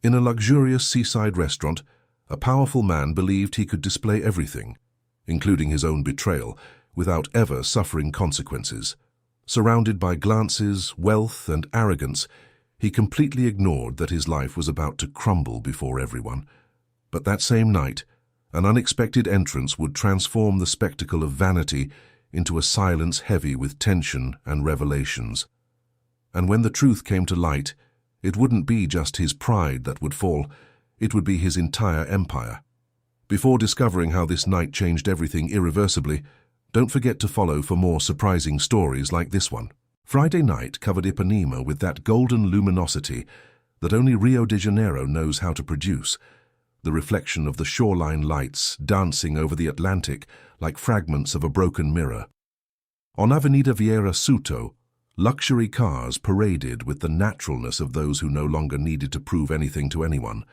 In a luxurious seaside restaurant, a powerful man believed he could display everything, including his own betrayal, without ever suffering consequences. Surrounded by glances, wealth, and arrogance, he completely ignored that his life was about to crumble before everyone. But that same night, an unexpected entrance would transform the spectacle of vanity into a silence heavy with tension and revelations. And when the truth came to light, it wouldn't be just his pride that would fall, it would be his entire empire. Before discovering how this night changed everything irreversibly, don't forget to follow for more surprising stories like this one. Friday night covered Ipanema with that golden luminosity that only Rio de Janeiro knows how to produce, the reflection of the shoreline lights dancing over the Atlantic like fragments of a broken mirror. On Avenida Vieira Souto, luxury cars paraded with the naturalness of those who no longer needed to prove anything to anyone,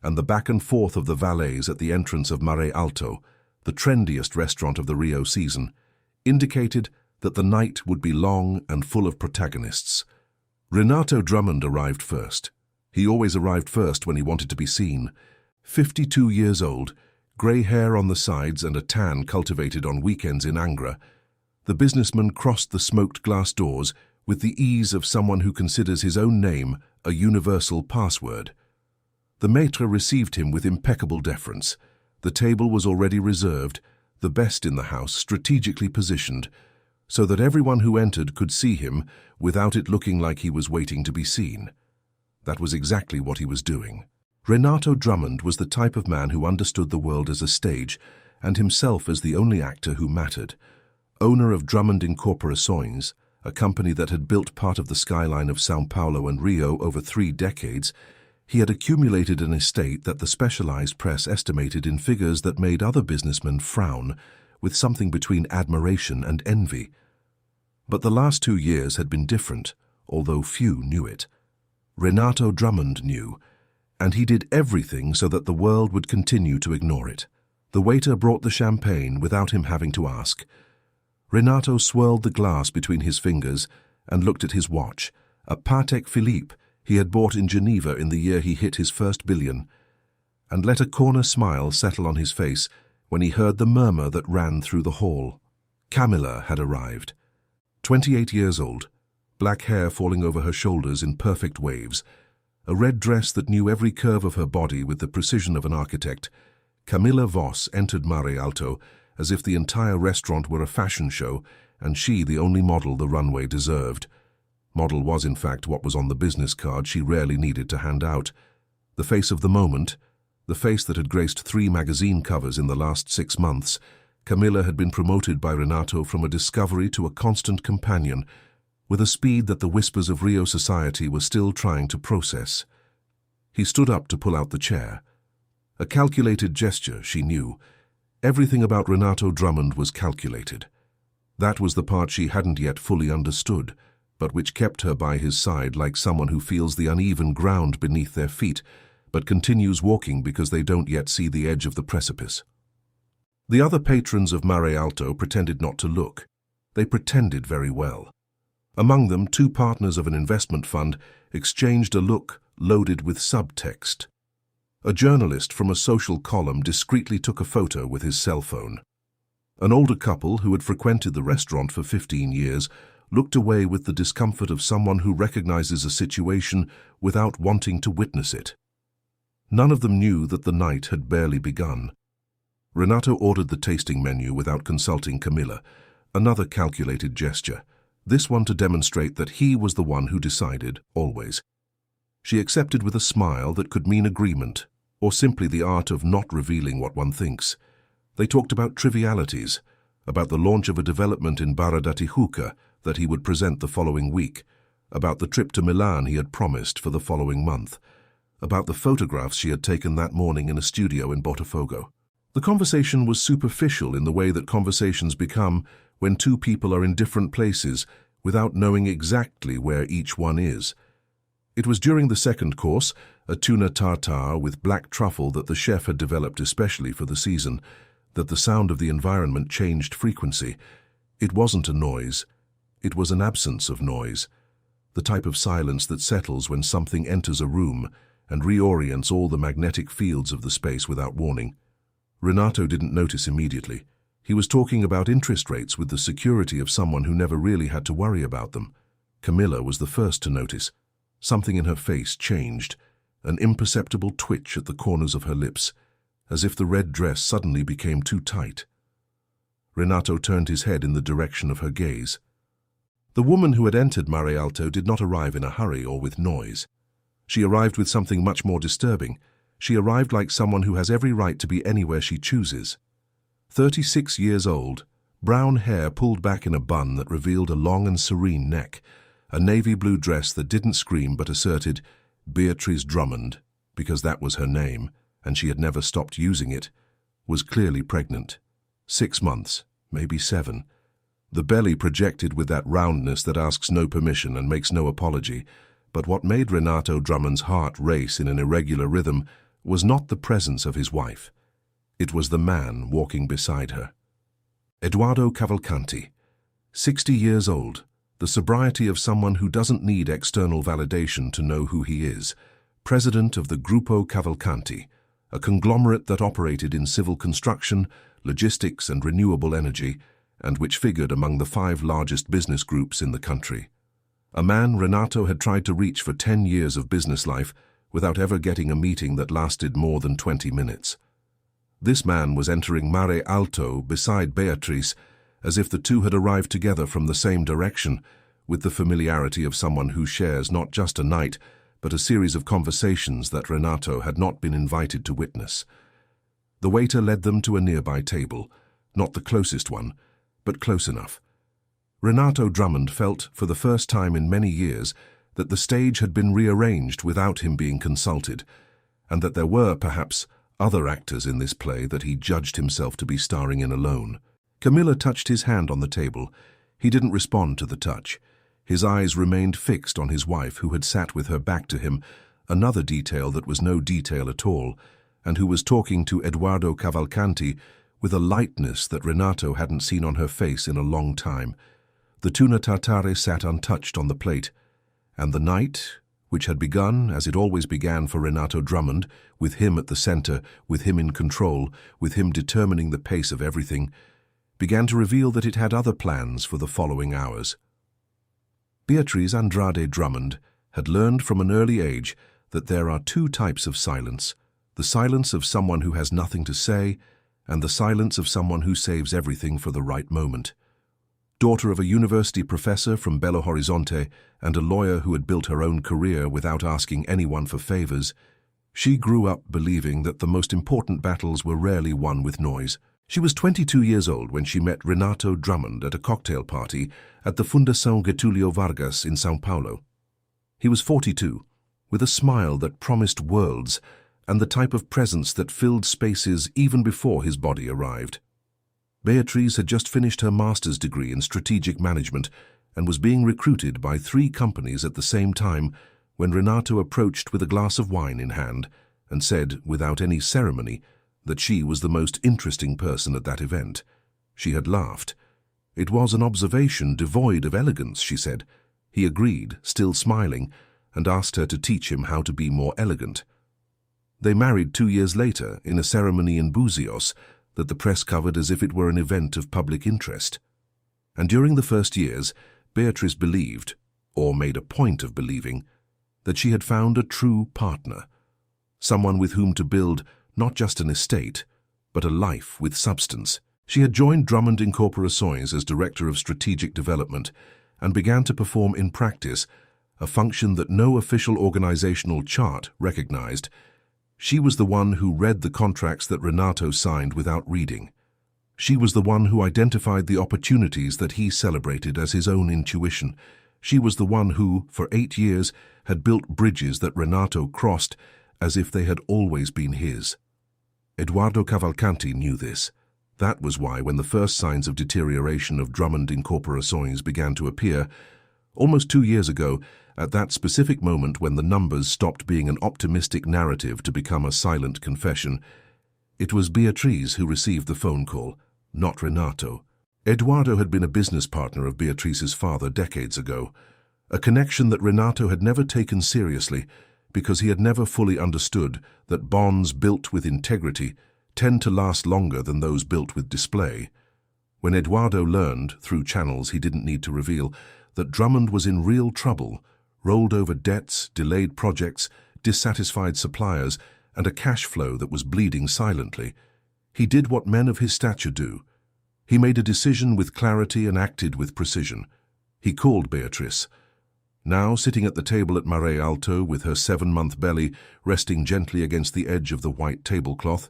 and the back and forth of the valets at the entrance of Mare Alto, the trendiest restaurant of the Rio season, indicated that the night would be long and full of protagonists. Renato Drummond arrived first. He always arrived first when he wanted to be seen. 52 years old, grey hair on the sides and a tan cultivated on weekends in Angra, the businessman crossed the smoked glass doors with the ease of someone who considers his own name a universal password. The maître received him with impeccable deference. The table was already reserved, the best in the house strategically positioned, so that everyone who entered could see him without it looking like he was waiting to be seen. That was exactly what he was doing. Renato Drummond was the type of man who understood the world as a stage and himself as the only actor who mattered. Owner of Drummond Incorporações, a company that had built part of the skyline of São Paulo and Rio over 3 decades, he had accumulated an estate that the specialized press estimated in figures that made other businessmen frown, with something between admiration and envy. But the last 2 years had been different, although few knew it. Renato Drummond knew, and he did everything so that the world would continue to ignore it. The waiter brought the champagne without him having to ask. Renato swirled the glass between his fingers and looked at his watch, a Patek Philippe he had bought in Geneva in the year he hit his first billion, and let a corner smile settle on his face when he heard the murmur that ran through the hall. Camilla had arrived. 28 years old, black hair falling over her shoulders in perfect waves, a red dress that knew every curve of her body with the precision of an architect. Camilla Voss entered Mare Alto as if the entire restaurant were a fashion show and she the only model the runway deserved. Model was in fact what was on the business card she rarely needed to hand out. The face of the moment, the face that had graced 3 magazine covers in the last 6 months, Camilla had been promoted by Renato from a discovery to a constant companion, with a speed that the whispers of Rio society were still trying to process. He stood up to pull out the chair. A calculated gesture, she knew. Everything about Renato Drummond was calculated. That was the part she hadn't yet fully understood, but which kept her by his side like someone who feels the uneven ground beneath their feet, but continues walking because they don't yet see the edge of the precipice. The other patrons of Mare Alto pretended not to look. They pretended very well. Among them, 2 partners of an investment fund exchanged a look loaded with subtext. A journalist from a social column discreetly took a photo with his cell phone. An older couple who had frequented the restaurant for 15 years looked away with the discomfort of someone who recognizes a situation without wanting to witness it. None of them knew that the night had barely begun. Renato ordered the tasting menu without consulting Camilla, another calculated gesture, this one to demonstrate that he was the one who decided, always. She accepted with a smile that could mean agreement, or simply the art of not revealing what one thinks. They talked about trivialities, about the launch of a development in Barra da Tijuca that he would present the following week, about the trip to Milan he had promised for the following month, about the photographs she had taken that morning in a studio in Botafogo. The conversation was superficial in the way that conversations become when 2 people are in different places without knowing exactly where each one is. It was during the second course, a tuna tartare with black truffle that the chef had developed especially for the season, that the sound of the environment changed frequency. It wasn't a noise. It was an absence of noise, the type of silence that settles when something enters a room and reorients all the magnetic fields of the space without warning. Renato didn't notice immediately. He was talking about interest rates with the security of someone who never really had to worry about them. Camilla was the first to notice. Something in her face changed, an imperceptible twitch at the corners of her lips, as if the red dress suddenly became too tight. Renato turned his head in the direction of her gaze. The woman who had entered Mare Alto did not arrive in a hurry or with noise. She arrived with something much more disturbing. She arrived like someone who has every right to be anywhere she chooses. 36 years old, brown hair pulled back in a bun that revealed a long and serene neck, a navy blue dress that didn't scream but asserted, Beatrice Drummond, because that was her name, and she had never stopped using it, was clearly pregnant. 6 months, maybe 7. The belly projected with that roundness that asks no permission and makes no apology. But what made Renato Drummond's heart race in an irregular rhythm was not the presence of his wife. It was the man walking beside her. Edoardo Cavalcanti, 60 years old, the sobriety of someone who doesn't need external validation to know who he is, president of the Gruppo Cavalcanti, a conglomerate that operated in civil construction, logistics and renewable energy, and which figured among the 5 largest business groups in the country. A man Renato had tried to reach for 10 years of business life without ever getting a meeting that lasted more than 20 minutes. This man was entering Mare Alto beside Beatrice, as if the two had arrived together from the same direction, with the familiarity of someone who shares not just a night, but a series of conversations that Renato had not been invited to witness. The waiter led them to a nearby table, not the closest one, but close enough. Renato Drummond felt, for the first time in many years, that the stage had been rearranged without him being consulted, and that there were, perhaps, other actors in this play that he judged himself to be starring in alone. Camilla touched his hand on the table. He didn't respond to the touch. His eyes remained fixed on his wife, who had sat with her back to him, another detail that was no detail at all, and who was talking to Edoardo Cavalcanti with a lightness that Renato hadn't seen on her face in a long time. The tuna tartare sat untouched on the plate, and the night, which had begun, as it always began for Renato Drummond, with him at the center, with him in control, with him determining the pace of everything, began to reveal that it had other plans for the following hours. Beatrice Andrade Drummond had learned from an early age that there are 2 types of silence, the silence of someone who has nothing to say, and the silence of someone who saves everything for the right moment. Daughter of a university professor from Belo Horizonte and a lawyer who had built her own career without asking anyone for favors, she grew up believing that the most important battles were rarely won with noise. She was 22 years old when she met Renato Drummond at a cocktail party at the Fundação Getúlio Vargas in São Paulo. He was 42, with a smile that promised worlds and the type of presence that filled spaces even before his body arrived. Beatrice had just finished her master's degree in strategic management and was being recruited by 3 companies at the same time when Renato approached with a glass of wine in hand and said, without any ceremony, that she was the most interesting person at that event. She had laughed. It was an observation devoid of elegance, she said. He agreed, still smiling, and asked her to teach him how to be more elegant. They married 2 years later in a ceremony in Buzios that the press covered as if it were an event of public interest. And during the first years, Beatrice believed, or made a point of believing, that she had found a true partner, someone with whom to build not just an estate, but a life with substance. She had joined Drummond Incorporações as Director of Strategic Development and began to perform in practice a function that no official organizational chart recognized. She was the one who read the contracts that Renato signed without reading. She was the one who identified the opportunities that he celebrated as his own intuition. She was the one who, for 8 years, had built bridges that Renato crossed as if they had always been his. Edoardo Cavalcanti knew this. That was why, when the first signs of deterioration of Drummond Incorporações began to appear, almost 2 years ago, at that specific moment when the numbers stopped being an optimistic narrative to become a silent confession, it was Beatrice who received the phone call, not Renato. Edoardo had been a business partner of Beatrice's father decades ago, a connection that Renato had never taken seriously because he had never fully understood that bonds built with integrity tend to last longer than those built with display. When Eduardo learned, through channels he didn't need to reveal, that Drummond was in real trouble, rolled over debts, delayed projects, dissatisfied suppliers, and a cash flow that was bleeding silently, he did what men of his stature do. He made a decision with clarity and acted with precision. He called Beatrice. Now, sitting at the table at Mare Alto with her 7-month belly resting gently against the edge of the white tablecloth,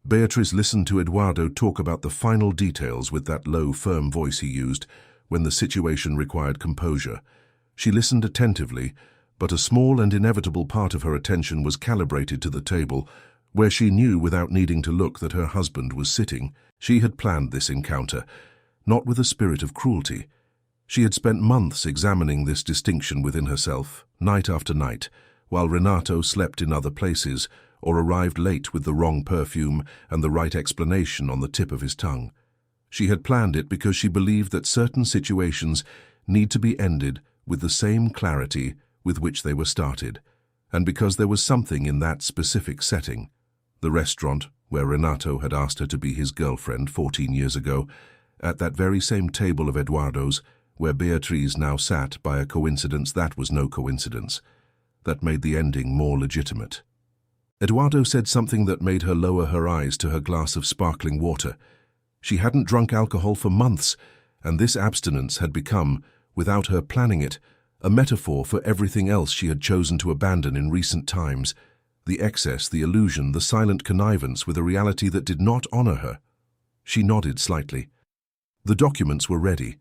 Beatrice listened to Eduardo talk about the final details with that low, firm voice he used when the situation required composure. She listened attentively, but a small and inevitable part of her attention was calibrated to the table, where she knew without needing to look that her husband was sitting. She had planned this encounter, not with a spirit of cruelty. She had spent months examining this distinction within herself, night after night, while Renato slept in other places or arrived late with the wrong perfume and the right explanation on the tip of his tongue. She had planned it because she believed that certain situations need to be ended with the same clarity with which they were started, and because there was something in that specific setting, the restaurant where Renato had asked her to be his girlfriend 14 years ago, at that very same table of Eduardo's, where Beatriz now sat by a coincidence that was no coincidence, that made the ending more legitimate. Eduardo said something that made her lower her eyes to her glass of sparkling water. She hadn't drunk alcohol for months, and this abstinence had become, without her planning it, a metaphor for everything else she had chosen to abandon in recent times, the excess, the illusion, the silent connivance with a reality that did not honor her. She nodded slightly. The documents were ready.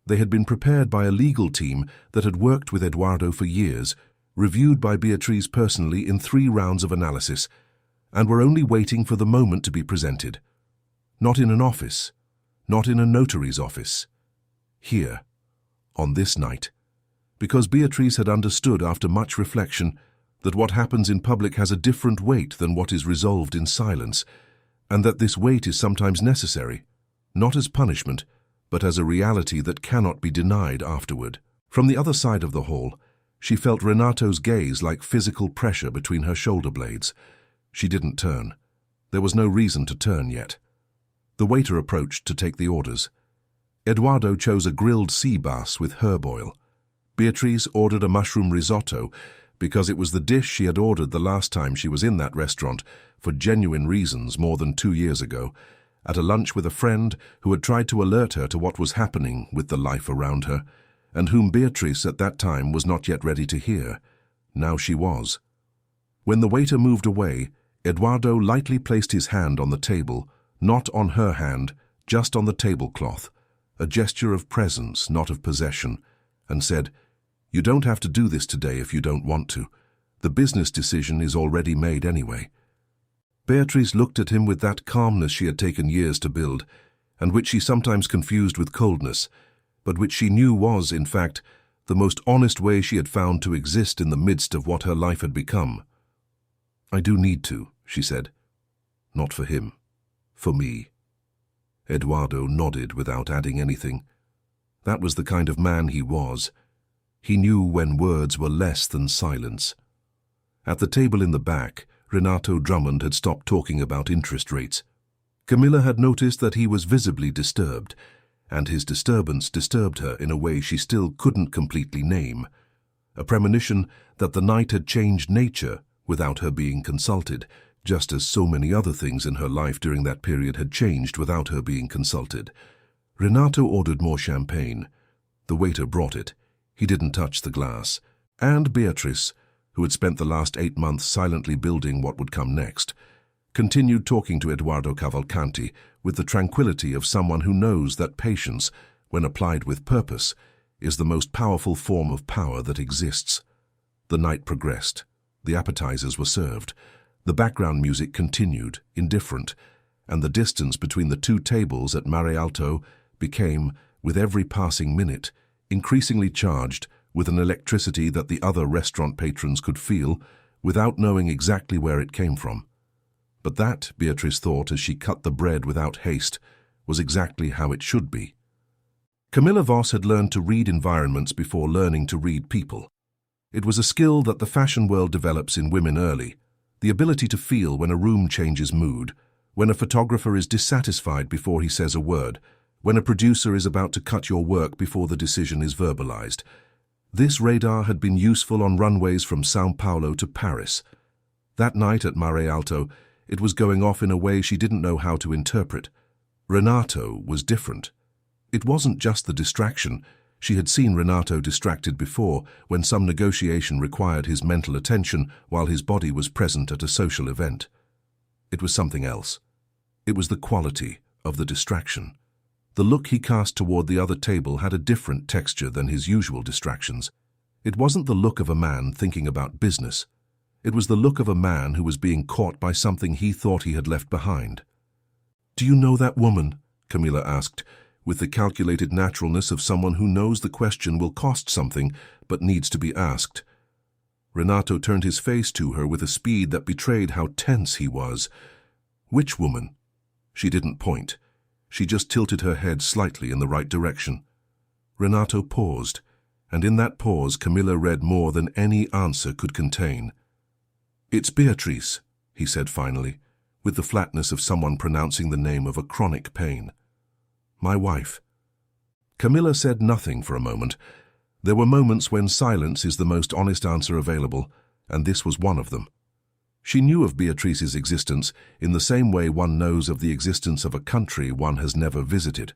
They had been prepared by a legal team that had worked with Eduardo for years, reviewed by Beatriz personally in 3 rounds of analysis, and were only waiting for the moment to be presented. Not in an office, not in a notary's office. Here, on this night. Because Beatriz had understood after much reflection that what happens in public has a different weight than what is resolved in silence, and that this weight is sometimes necessary, not as punishment, but as a reality that cannot be denied afterward. From the other side of the hall, she felt Renato's gaze like physical pressure between her shoulder blades. She didn't turn. There was no reason to turn yet. The waiter approached to take the orders. Eduardo chose a grilled sea bass with herb oil. Beatriz ordered a mushroom risotto because it was the dish she had ordered the last time she was in that restaurant for genuine reasons more than 2 years ago, at a lunch with a friend who had tried to alert her to what was happening with the life around her, and whom Beatrice at that time was not yet ready to hear. Now she was. When the waiter moved away, Eduardo lightly placed his hand on the table, not on her hand, just on the tablecloth, a gesture of presence, not of possession, and said, "You don't have to do this today if you don't want to. The business decision is already made anyway." Beatrice looked at him with that calmness she had taken years to build, and which she sometimes confused with coldness, but which she knew was, in fact, the most honest way she had found to exist in the midst of what her life had become. "I do need to," she said. "Not for him. For me." Eduardo nodded without adding anything. That was the kind of man he was. He knew when words were less than silence. At the table in the back, Renato Drummond had stopped talking about interest rates. Camilla had noticed that he was visibly disturbed, and his disturbance disturbed her in a way she still couldn't completely name. A premonition that the night had changed nature without her being consulted, just as so many other things in her life during that period had changed without her being consulted. Renato ordered more champagne. The waiter brought it. He didn't touch the glass. And Beatrice, who had spent the last 8 months silently building what would come next, continued talking to Eduardo Cavalcanti with the tranquility of someone who knows that patience, when applied with purpose, is the most powerful form of power that exists. The night progressed. The appetizers were served. The background music continued, indifferent, and the distance between the 2 tables at Mare Alto became, with every passing minute, increasingly charged with an electricity that the other restaurant patrons could feel without knowing exactly where it came from. But that, Beatrice thought as she cut the bread without haste, was exactly how it should be. Camilla Voss had learned to read environments before learning to read people. It was a skill that the fashion world develops in women early, the ability to feel when a room changes mood, when a photographer is dissatisfied before he says a word, when a producer is about to cut your work before the decision is verbalized. This radar had been useful on runways from São Paulo to Paris. That night at Mare Alto, it was going off in a way she didn't know how to interpret. Renato was different. It wasn't just the distraction. She had seen Renato distracted before, when some negotiation required his mental attention while his body was present at a social event. It was something else. It was the quality of the distraction. The look he cast toward the other table had a different texture than his usual distractions. It wasn't the look of a man thinking about business. It was the look of a man who was being caught by something he thought he had left behind. "Do you know that woman?" Camilla asked, with the calculated naturalness of someone who knows the question will cost something but needs to be asked. Renato turned his face to her with a speed that betrayed how tense he was. "Which woman?" She didn't point. She just tilted her head slightly in the right direction. Renato paused, and in that pause Camilla read more than any answer could contain. "It's Beatrice," he said finally, with the flatness of someone pronouncing the name of a chronic pain. "My wife." Camilla said nothing for a moment. There were moments when silence is the most honest answer available, and this was one of them. She knew of Beatrice's existence in the same way one knows of the existence of a country one has never visited.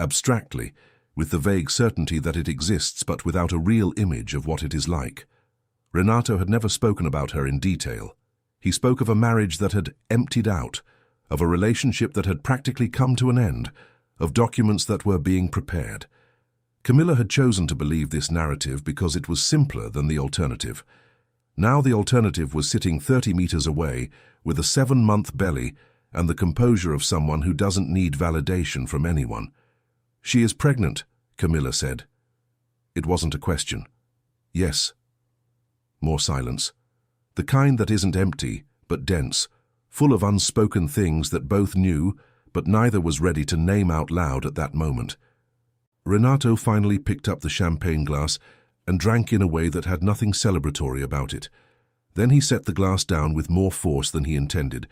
Abstractly, with the vague certainty that it exists but without a real image of what it is like. Renato had never spoken about her in detail. He spoke of a marriage that had emptied out, of a relationship that had practically come to an end, of documents that were being prepared. Camilla had chosen to believe this narrative because it was simpler than the alternative. Now the alternative was sitting 30 meters away with a 7-month belly and the composure of someone who doesn't need validation from anyone. "She is pregnant," Camilla said. It wasn't a question. "Yes." More silence. The kind that isn't empty, but dense, full of unspoken things that both knew, but neither was ready to name out loud at that moment. Renato finally picked up the champagne glass and drank in a way that had nothing celebratory about it. Then he set the glass down with more force than he intended,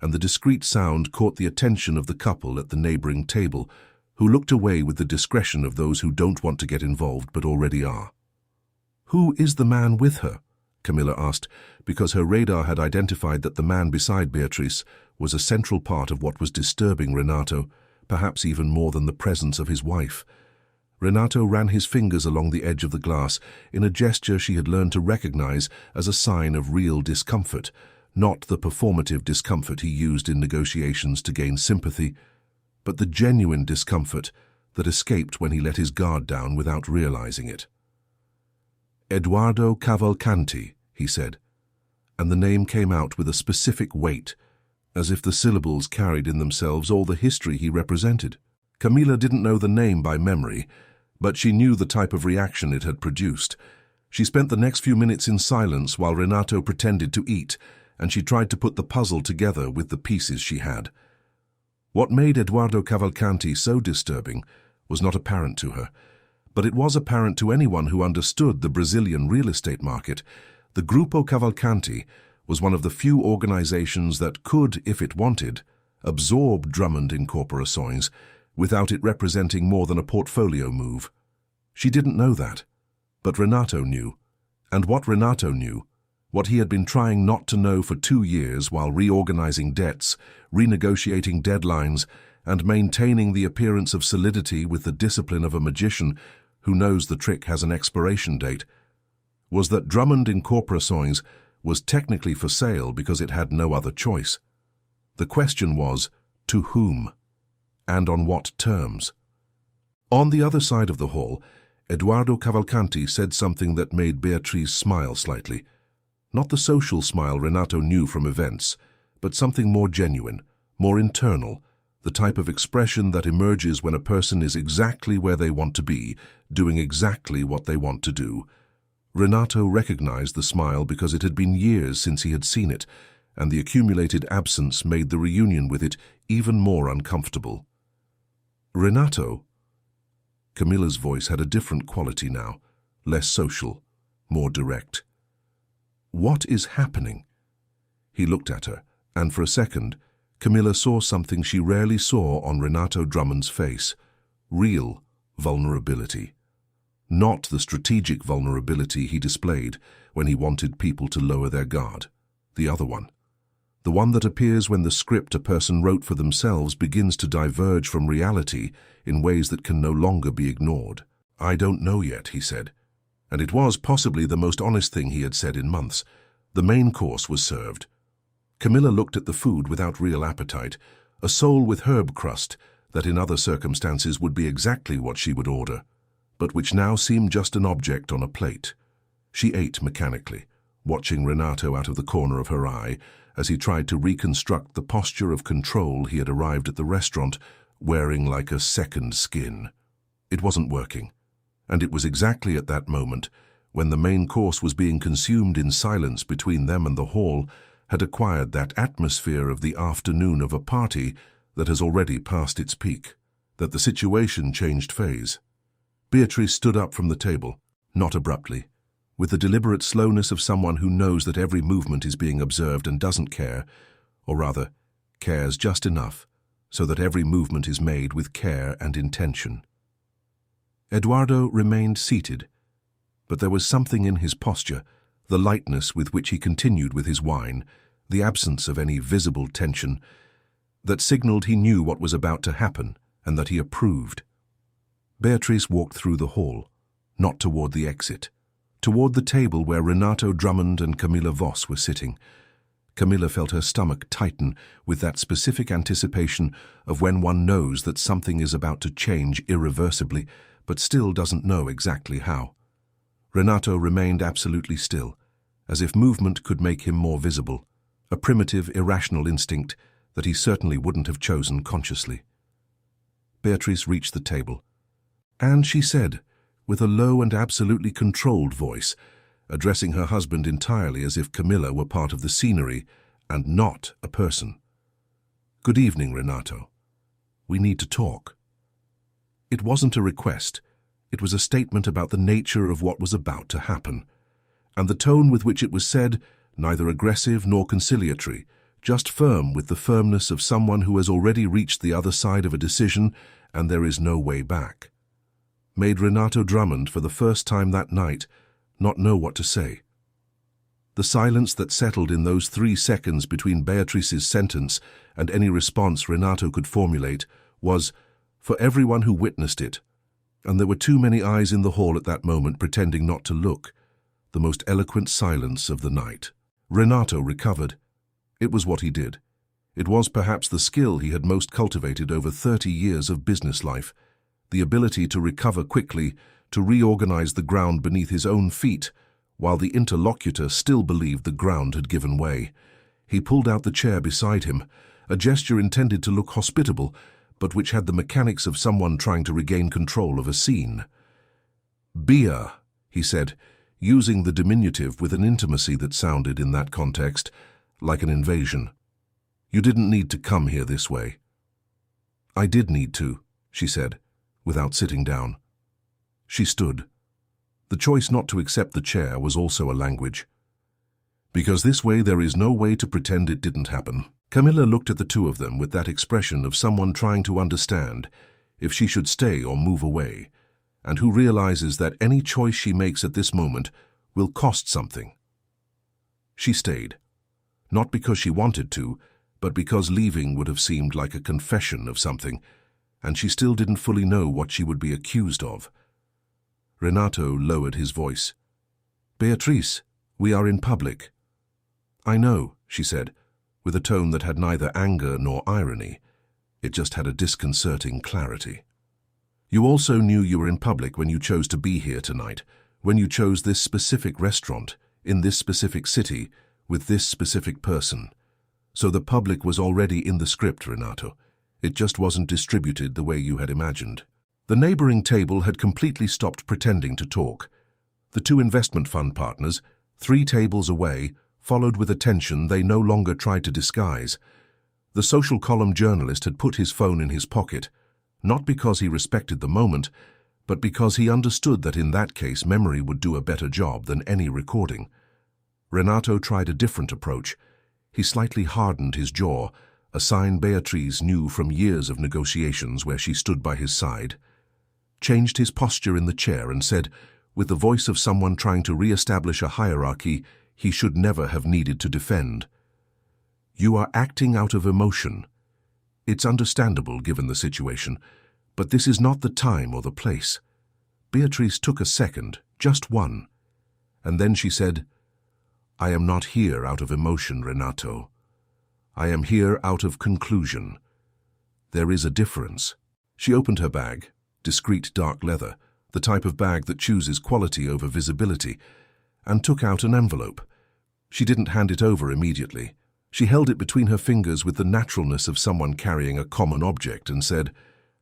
and the discreet sound caught the attention of the couple at the neighboring table, who looked away with the discretion of those who don't want to get involved but already are. "Who is the man with her?" Camilla asked, because her radar had identified that the man beside Beatrice was a central part of what was disturbing Renato, perhaps even more than the presence of his wife. Renato ran his fingers along the edge of the glass in a gesture she had learned to recognize as a sign of real discomfort, not the performative discomfort he used in negotiations to gain sympathy, but the genuine discomfort that escaped when he let his guard down without realizing it. "Edoardo Cavalcanti," he said, and the name came out with a specific weight, as if the syllables carried in themselves all the history he represented. Camilla didn't know the name by memory, but she knew the type of reaction it had produced. She spent the next few minutes in silence while Renato pretended to eat, and she tried to put the puzzle together with the pieces she had. What made Edoardo Cavalcanti so disturbing was not apparent to her, but it was apparent to anyone who understood the Brazilian real estate market. The Grupo Cavalcanti was one of the few organizations that could, if it wanted, absorb Drummond Incorporações without it representing more than a portfolio move. She didn't know that, but Renato knew. And what Renato knew, what he had been trying not to know for 2 years while reorganizing debts, renegotiating deadlines, and maintaining the appearance of solidity with the discipline of a magician who knows the trick has an expiration date, was that Drummond Incorporações was technically for sale because it had no other choice. The question was, to whom? And on what terms? On the other side of the hall, Edoardo Cavalcanti said something that made Beatrice smile slightly. Not the social smile Renato knew from events, but something more genuine, more internal, the type of expression that emerges when a person is exactly where they want to be, doing exactly what they want to do. Renato recognized the smile because it had been years since he had seen it, and the accumulated absence made the reunion with it even more uncomfortable. "Renato?" Camilla's voice had a different quality now, less social, more direct. "What is happening?" He looked at her, and for a second, Camilla saw something she rarely saw on Renato Drummond's face: real vulnerability. Not the strategic vulnerability he displayed when he wanted people to lower their guard. The other one. The one that appears when the script a person wrote for themselves begins to diverge from reality in ways that can no longer be ignored. "I don't know yet," he said. And it was possibly the most honest thing he had said in months. The main course was served. Camilla looked at the food without real appetite, a sole with herb crust that in other circumstances would be exactly what she would order, but which now seemed just an object on a plate. She ate mechanically, watching Renato out of the corner of her eye as he tried to reconstruct the posture of control he had arrived at the restaurant wearing like a second skin. It wasn't working, and it was exactly at that moment, when the main course was being consumed in silence between them and the hall, had acquired that atmosphere of the afternoon of a party that has already passed its peak, that the situation changed phase. Beatrice stood up from the table, not abruptly, with the deliberate slowness of someone who knows that every movement is being observed and doesn't care, or rather, cares just enough, so that every movement is made with care and intention. Eduardo remained seated, but there was something in his posture, the lightness with which he continued with his wine, the absence of any visible tension, that signaled he knew what was about to happen and that he approved. Beatrice walked through the hall, not toward the exit, toward the table where Renato Drummond and Camilla Voss were sitting. Camilla felt her stomach tighten with that specific anticipation of when one knows that something is about to change irreversibly, but still doesn't know exactly how. Renato remained absolutely still, as if movement could make him more visible, a primitive, irrational instinct that he certainly wouldn't have chosen consciously. Beatrice reached the table, and she said, with a low and absolutely controlled voice, addressing her husband entirely as if Camilla were part of the scenery and not a person, "Good evening, Renato. We need to talk." It wasn't a request. It was a statement about the nature of what was about to happen, and the tone with which it was said, neither aggressive nor conciliatory, just firm with the firmness of someone who has already reached the other side of a decision and there is no way back, made Renato Drummond for the first time that night not know what to say. The silence that settled in those 3 seconds between Beatrice's sentence and any response Renato could formulate was, for everyone who witnessed it, and there were too many eyes in the hall at that moment pretending not to look, the most eloquent silence of the night. Renato recovered. It was what he did. It was perhaps the skill he had most cultivated over 30 years of business life, the ability to recover quickly, to reorganize the ground beneath his own feet, while the interlocutor still believed the ground had given way. He pulled out the chair beside him, a gesture intended to look hospitable, but which had the mechanics of someone trying to regain control of a scene. "Beer," he said, using the diminutive with an intimacy that sounded, in that context, like an invasion. "You didn't need to come here this way." "I did need to," she said, without sitting down. She stood. The choice not to accept the chair was also a language. "Because this way there is no way to pretend it didn't happen." Camilla looked at the two of them with that expression of someone trying to understand if she should stay or move away, and who realizes that any choice she makes at this moment will cost something. She stayed, not because she wanted to, but because leaving would have seemed like a confession of something, and she still didn't fully know what she would be accused of. Renato lowered his voice. "Beatrice, we are in public." "I know," she said, with a tone that had neither anger nor irony. It just had a disconcerting clarity. "You also knew you were in public when you chose to be here tonight, when you chose this specific restaurant, in this specific city, with this specific person. So the public was already in the script, Renato. It just wasn't distributed the way you had imagined." The neighboring table had completely stopped pretending to talk. The two investment fund partners, 3 tables away, followed with attention they no longer tried to disguise. The social column journalist had put his phone in his pocket, not because he respected the moment, but because he understood that in that case memory would do a better job than any recording. Renato tried a different approach. He slightly hardened his jaw, a sign Beatrice knew from years of negotiations where she stood by his side, changed his posture in the chair and said, with the voice of someone trying to re-establish a hierarchy he should never have needed to defend, "You are acting out of emotion. It's understandable given the situation, but this is not the time or the place." Beatrice took a second, just one, and then she said, "I am not here out of emotion, Renato. I am here out of conclusion. There is a difference." She opened her bag, discreet dark leather, the type of bag that chooses quality over visibility, and took out an envelope. She didn't hand it over immediately. She held it between her fingers with the naturalness of someone carrying a common object and said,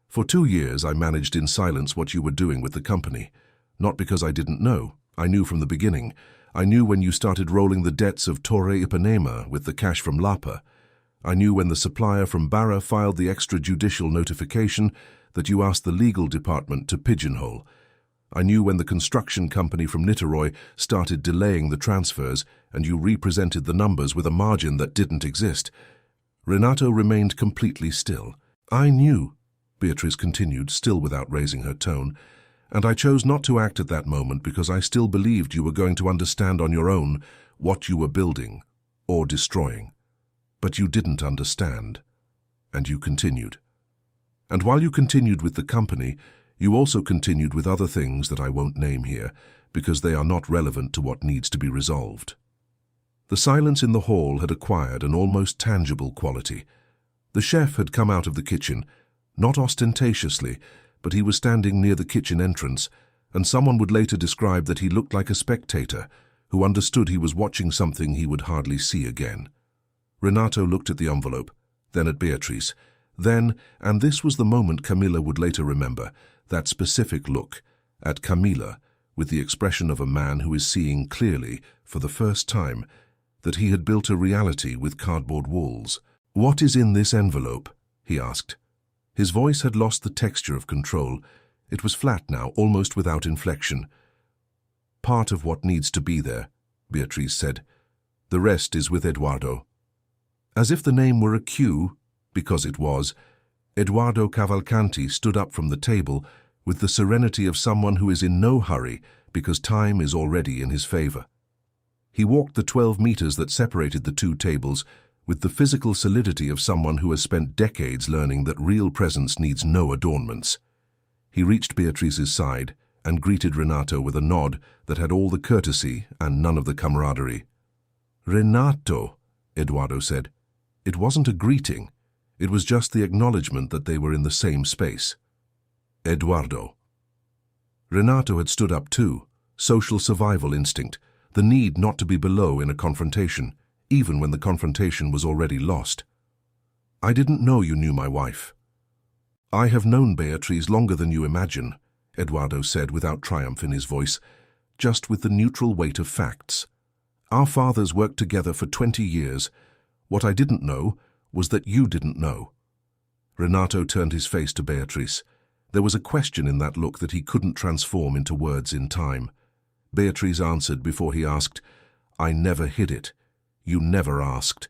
"For 2 years I managed in silence what you were doing with the company. Not because I didn't know. I knew from the beginning. I knew when you started rolling the debts of Torre Ipanema with the cash from Lapa. I knew when the supplier from Barra filed the extrajudicial notification that you asked the legal department to pigeonhole. I knew when the construction company from Niterói started delaying the transfers and you represented the numbers with a margin that didn't exist." Renato remained completely still. "I knew," Beatrice continued, still without raising her tone, "and I chose not to act at that moment because I still believed you were going to understand on your own what you were building or destroying. But you didn't understand, and you continued. And while you continued with the company, you also continued with other things that I won't name here, because they are not relevant to what needs to be resolved." The silence in the hall had acquired an almost tangible quality. The chef had come out of the kitchen, not ostentatiously, but he was standing near the kitchen entrance, and someone would later describe that he looked like a spectator who understood he was watching something he would hardly see again. Renato looked at the envelope, then at Beatrice, then, and this was the moment Camilla would later remember, that specific look, at Camilla, with the expression of a man who is seeing clearly, for the first time, that he had built a reality with cardboard walls. "What is in this envelope?" he asked. His voice had lost the texture of control. It was flat now, almost without inflection. "Part of what needs to be there," Beatrice said. "The rest is with Eduardo." As if the name were a cue, because it was, Eduardo Cavalcanti stood up from the table with the serenity of someone who is in no hurry because time is already in his favor. He walked the 12 meters that separated the two tables with the physical solidity of someone who has spent decades learning that real presence needs no adornments. He reached Beatrice's side and greeted Renato with a nod that had all the courtesy and none of the camaraderie. "Renato," Eduardo said. It wasn't a greeting. It was just the acknowledgement that they were in the same space. "Eduardo." Renato had stood up too, social survival instinct, the need not to be below in a confrontation, even when the confrontation was already lost. "I didn't know you knew my wife." "I have known Beatrice longer than you imagine," Eduardo said without triumph in his voice, just with the neutral weight of facts. "Our fathers worked together for 20 years. What I didn't know was that you didn't know." Renato turned his face to Beatrice. There was a question in that look that he couldn't transform into words in time. Beatrice answered before he asked, "I never hid it. You never asked.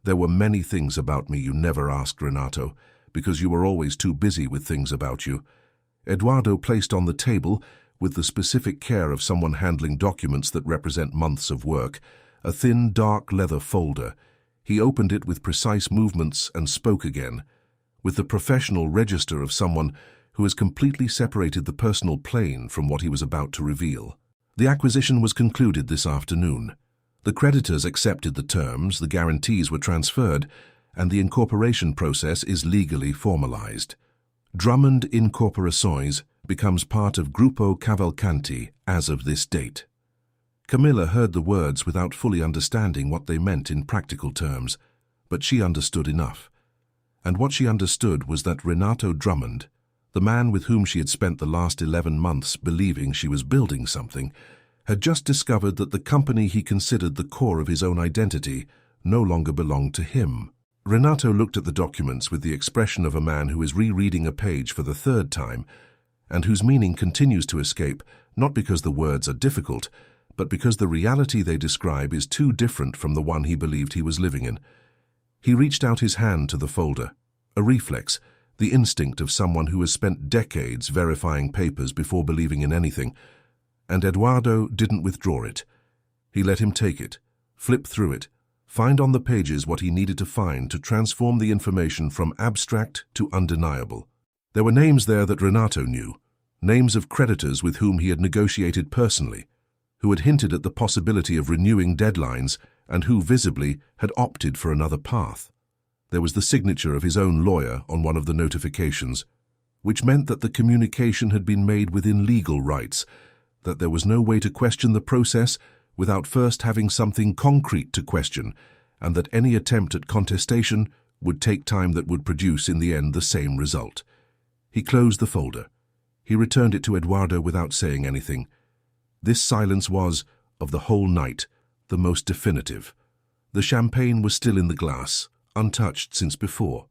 There were many things about me you never asked, Renato, because you were always too busy with things about you." Eduardo placed on the table, with the specific care of someone handling documents that represent months of work, a thin, dark leather folder. He opened it with precise movements and spoke again, with the professional register of someone who has completely separated the personal plane from what he was about to reveal. The acquisition was concluded this afternoon. The creditors accepted the terms, the guarantees were transferred, and the incorporation process is legally formalized. Drummond Incorporações becomes part of Grupo Cavalcanti as of this date. Camilla heard the words without fully understanding what they meant in practical terms, but she understood enough. And what she understood was that Renato Drummond, the man with whom she had spent the last 11 months believing she was building something, had just discovered that the company he considered the core of his own identity no longer belonged to him. Renato looked at the documents with the expression of a man who is rereading a page for the 3rd time, and whose meaning continues to escape, not because the words are difficult, but because the reality they describe is too different from the one he believed he was living in. He reached out his hand to the folder, a reflex, the instinct of someone who has spent decades verifying papers before believing in anything, and Eduardo didn't withdraw it. He let him take it, flip through it, find on the pages what he needed to find to transform the information from abstract to undeniable. There were names there that Renato knew, names of creditors with whom he had negotiated personally, who had hinted at the possibility of renewing deadlines and who, visibly, had opted for another path. There was the signature of his own lawyer on one of the notifications, which meant that the communication had been made within legal rights, that there was no way to question the process without first having something concrete to question, and that any attempt at contestation would take time that would produce in the end the same result. He closed the folder. He returned it to Eduardo without saying anything. This silence was, of the whole night, the most definitive. The champagne was still in the glass, untouched since before.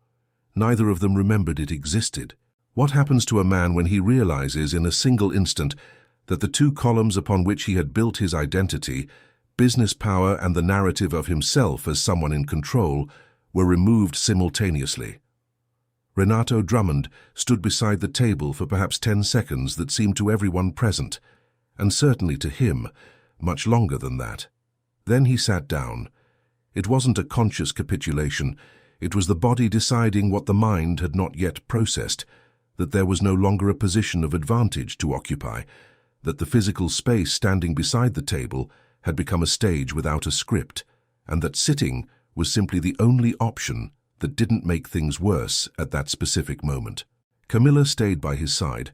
Neither of them remembered it existed. What happens to a man when he realizes in a single instant that the two columns upon which he had built his identity, business power and the narrative of himself as someone in control, were removed simultaneously? Renato Drummond stood beside the table for perhaps 10 seconds that seemed to everyone present, and certainly to him, much longer than that. Then he sat down. It wasn't a conscious capitulation. It was the body deciding what the mind had not yet processed, that there was no longer a position of advantage to occupy, that the physical space standing beside the table had become a stage without a script, and that sitting was simply the only option that didn't make things worse at that specific moment. Camilla stayed by his side,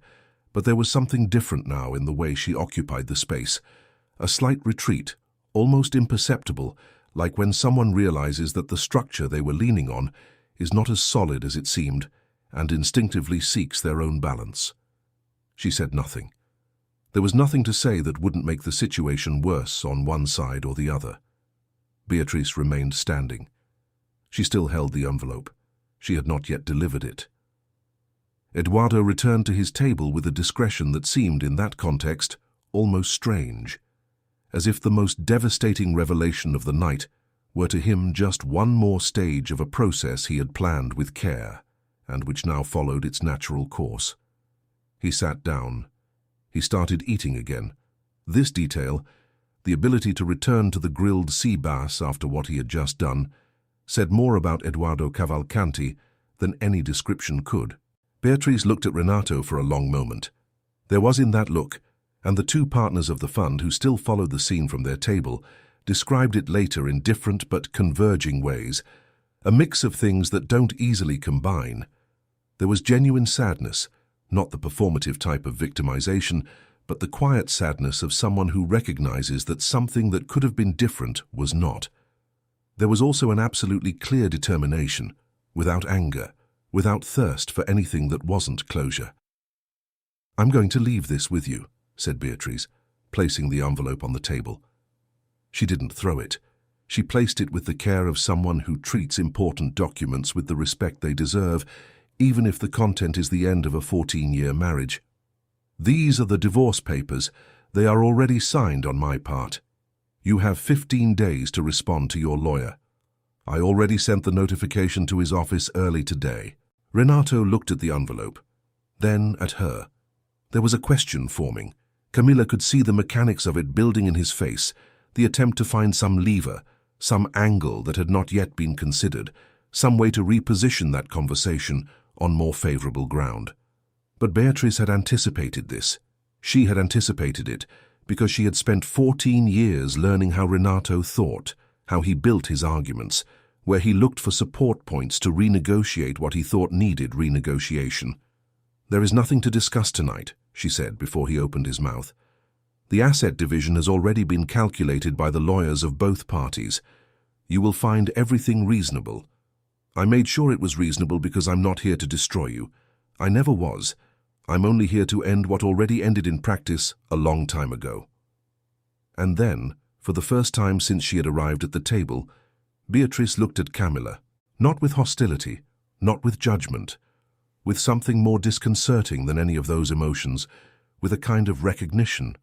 but there was something different now in the way she occupied the space, a slight retreat, almost imperceptible, like when someone realizes that the structure they were leaning on is not as solid as it seemed, and instinctively seeks their own balance. She said nothing. There was nothing to say that wouldn't make the situation worse on one side or the other. Beatrice remained standing. She still held the envelope. She had not yet delivered it. Eduardo returned to his table with a discretion that seemed, in that context, almost strange, as if the most devastating revelation of the night were to him just one more stage of a process he had planned with care, and which now followed its natural course. He sat down. He started eating again. This detail, the ability to return to the grilled sea bass after what he had just done, said more about Eduardo Cavalcanti than any description could. Beatrice looked at Renato for a long moment. There was in that look, and the two partners of the fund who still followed the scene from their table described it later in different but converging ways, a mix of things that don't easily combine. There was genuine sadness, not the performative type of victimization, but the quiet sadness of someone who recognizes that something that could have been different was not. There was also an absolutely clear determination, without anger, without thirst for anything that wasn't closure. "I'm going to leave this with you," said Beatrice, placing the envelope on the table. She didn't throw it. She placed it with the care of someone who treats important documents with the respect they deserve, even if the content is the end of a 14-year marriage. "These are the divorce papers. They are already signed on my part. You have 15 days to respond to your lawyer. I already sent the notification to his office early today." Renato looked at the envelope, then at her. There was a question forming. Camilla could see the mechanics of it building in his face, the attempt to find some lever, some angle that had not yet been considered, some way to reposition that conversation on more favorable ground. But Beatrice had anticipated this. She had anticipated it because she had spent 14 years learning how Renato thought, how he built his arguments, where he looked for support points to renegotiate what he thought needed renegotiation. "There is nothing to discuss tonight," she said before he opened his mouth. "The asset division has already been calculated by the lawyers of both parties. You will find everything reasonable. I made sure it was reasonable because I'm not here to destroy you. I never was. I'm only here to end what already ended in practice a long time ago." And then, for the first time since she had arrived at the table, Beatrice looked at Camilla, not with hostility, not with judgment, with something more disconcerting than any of those emotions, with a kind of recognition,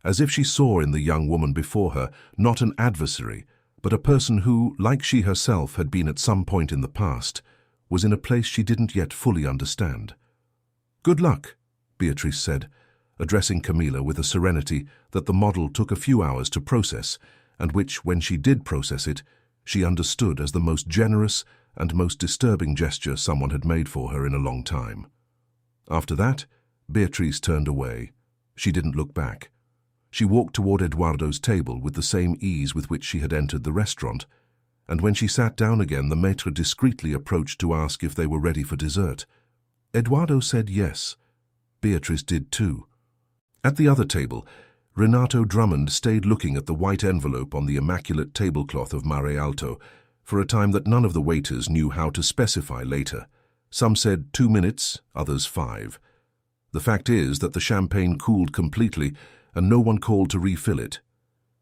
as if she saw in the young woman before her not an adversary, but a person who, like she herself had been at some point in the past, was in a place she didn't yet fully understand. "Good luck," Beatrice said, addressing Camilla with a serenity that the model took a few hours to process, and which, when she did process it, she understood as the most generous and most disturbing gesture someone had made for her in a long time. After that, Beatrice turned away. She didn't look back. She walked toward Eduardo's table with the same ease with which she had entered the restaurant, and when she sat down again, the maître discreetly approached to ask if they were ready for dessert. Eduardo said yes. Beatrice did too. At the other table, Renato Drummond stayed looking at the white envelope on the immaculate tablecloth of Mare Alto for a time that none of the waiters knew how to specify later. Some said 2 minutes, others 5. The fact is that the champagne cooled completely and no one called to refill it.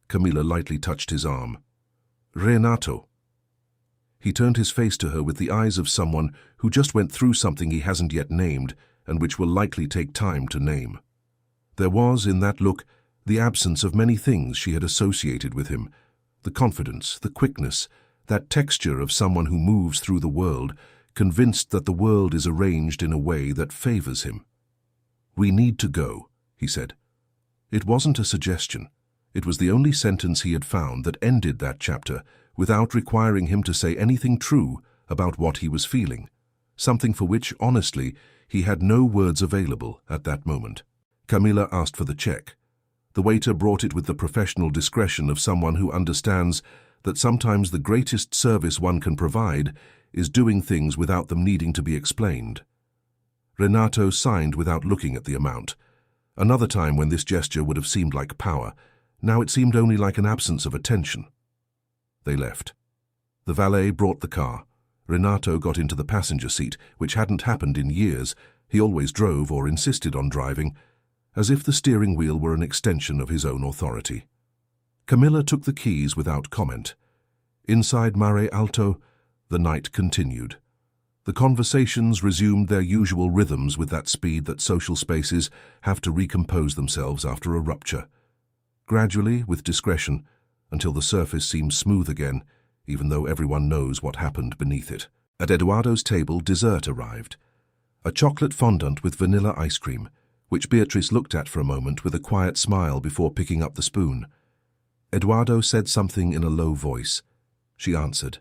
Camilla lightly touched his arm. "Renato." He turned his face to her with the eyes of someone who just went through something he hasn't yet named and which will likely take time to name. There was, in that look, the absence of many things she had associated with him, the confidence, the quickness, that texture of someone who moves through the world, convinced that the world is arranged in a way that favors him. "We need to go," he said. It wasn't a suggestion. It was the only sentence he had found that ended that chapter without requiring him to say anything true about what he was feeling, something for which, honestly, he had no words available at that moment. Camilla asked for the check. The waiter brought it with the professional discretion of someone who understands that sometimes the greatest service one can provide is doing things without them needing to be explained. Renato signed without looking at the amount. Another time when this gesture would have seemed like power, now it seemed only like an absence of attention. They left. The valet brought the car. Renato got into the passenger seat, which hadn't happened in years. He always drove or insisted on driving, as if the steering wheel were an extension of his own authority. Camilla took the keys without comment. Inside Mare Alto, the night continued. The conversations resumed their usual rhythms with that speed that social spaces have to recompose themselves after a rupture. Gradually, with discretion, until the surface seems smooth again, even though everyone knows what happened beneath it. At Eduardo's table, dessert arrived. A chocolate fondant with vanilla ice cream, which Beatrice looked at for a moment with a quiet smile before picking up the spoon. Eduardo said something in a low voice. She answered.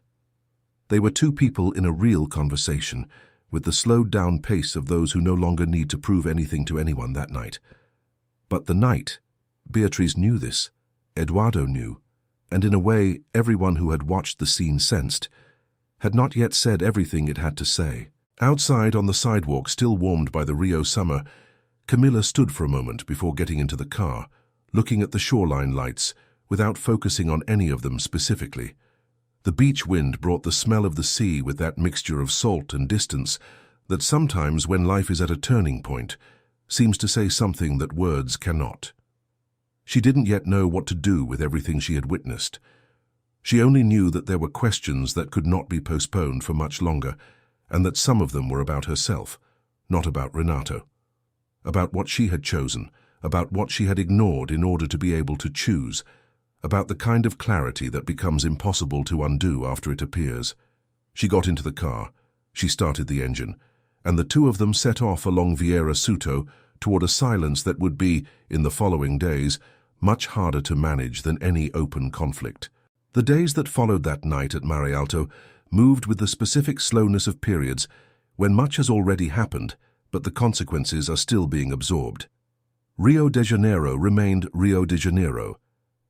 They were two people in a real conversation, with the slowed-down pace of those who no longer need to prove anything to anyone that night. But the night, Beatrice knew this, Eduardo knew, and in a way everyone who had watched the scene sensed, had not yet said everything it had to say. Outside on the sidewalk, still warmed by the Rio summer, Camilla stood for a moment before getting into the car, looking at the shoreline lights, without focusing on any of them specifically. The beach wind brought the smell of the sea with that mixture of salt and distance that sometimes, when life is at a turning point, seems to say something that words cannot. She didn't yet know what to do with everything she had witnessed. She only knew that there were questions that could not be postponed for much longer, and that some of them were about herself, not about Renato. About what she had chosen, about what she had ignored in order to be able to choose, about the kind of clarity that becomes impossible to undo after it appears. She got into the car, she started the engine, and the two of them set off along Vieira Soto toward a silence that would be, in the following days, much harder to manage than any open conflict. The days that followed that night at Mare Alto moved with the specific slowness of periods when much has already happened, but the consequences are still being absorbed. Rio de Janeiro remained Rio de Janeiro,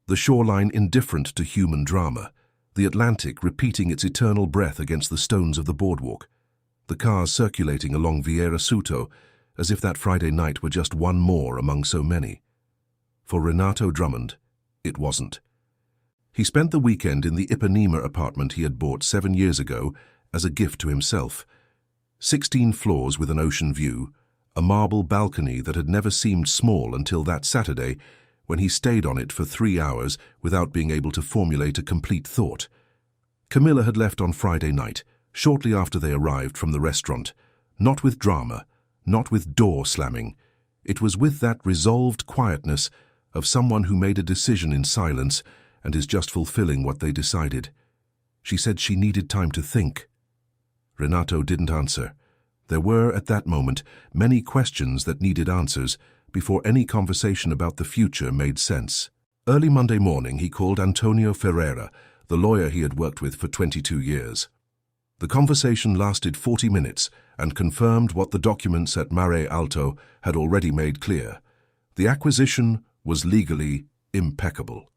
the shoreline indifferent to human drama, the Atlantic repeating its eternal breath against the stones of the boardwalk, the cars circulating along Vieira Soto as if that Friday night were just one more among so many. For Renato Drummond, it wasn't. He spent the weekend in the Ipanema apartment he had bought 7 years ago as a gift to himself. 16 floors with an ocean view, a marble balcony that had never seemed small until that Saturday, when he stayed on it for 3 hours without being able to formulate a complete thought. Camilla had left on Friday night, shortly after they arrived from the restaurant, Not with drama, not with door slamming. It was with that resolved quietness of someone who made a decision in silence and is just fulfilling what they decided. She said she needed time to think. Renato didn't answer. There were, at that moment, many questions that needed answers before any conversation about the future made sense. Early Monday morning, he called Antonio Ferreira, the lawyer he had worked with for 22 years. The conversation lasted 40 minutes and confirmed what the documents at Mare Alto had already made clear. The acquisition was legally impeccable.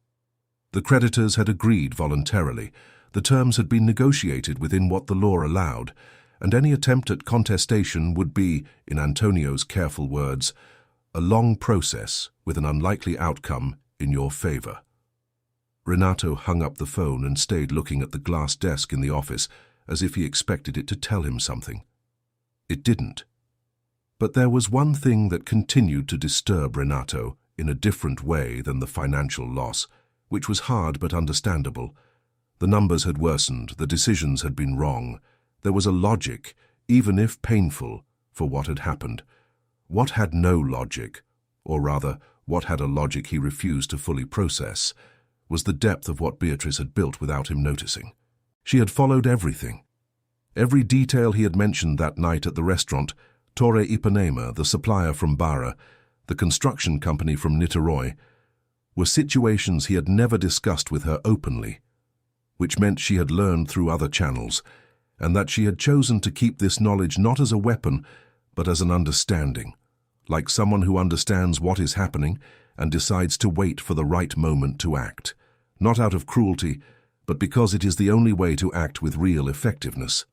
The creditors had agreed voluntarily. The terms had been negotiated within what the law allowed, and any attempt at contestation would be, in Antonio's careful words, a long process with an unlikely outcome in your favor. Renato hung up the phone and stayed looking at the glass desk in the office as if he expected it to tell him something. It didn't. But there was one thing that continued to disturb Renato in a different way than the financial loss, which was hard but understandable. The numbers had worsened, the decisions had been wrong. There was a logic, even if painful, for what had happened. What had no logic, or rather, what had a logic he refused to fully process, was the depth of what Beatrice had built without him noticing. She had followed everything. Every detail he had mentioned that night at the restaurant, Torre Ipanema, the supplier from Barra, the construction company from Niterói, were situations he had never discussed with her openly, which meant she had learned through other channels, and that she had chosen to keep this knowledge not as a weapon, but as an understanding, like someone who understands what is happening and decides to wait for the right moment to act, not out of cruelty, but because it is the only way to act with real effectiveness.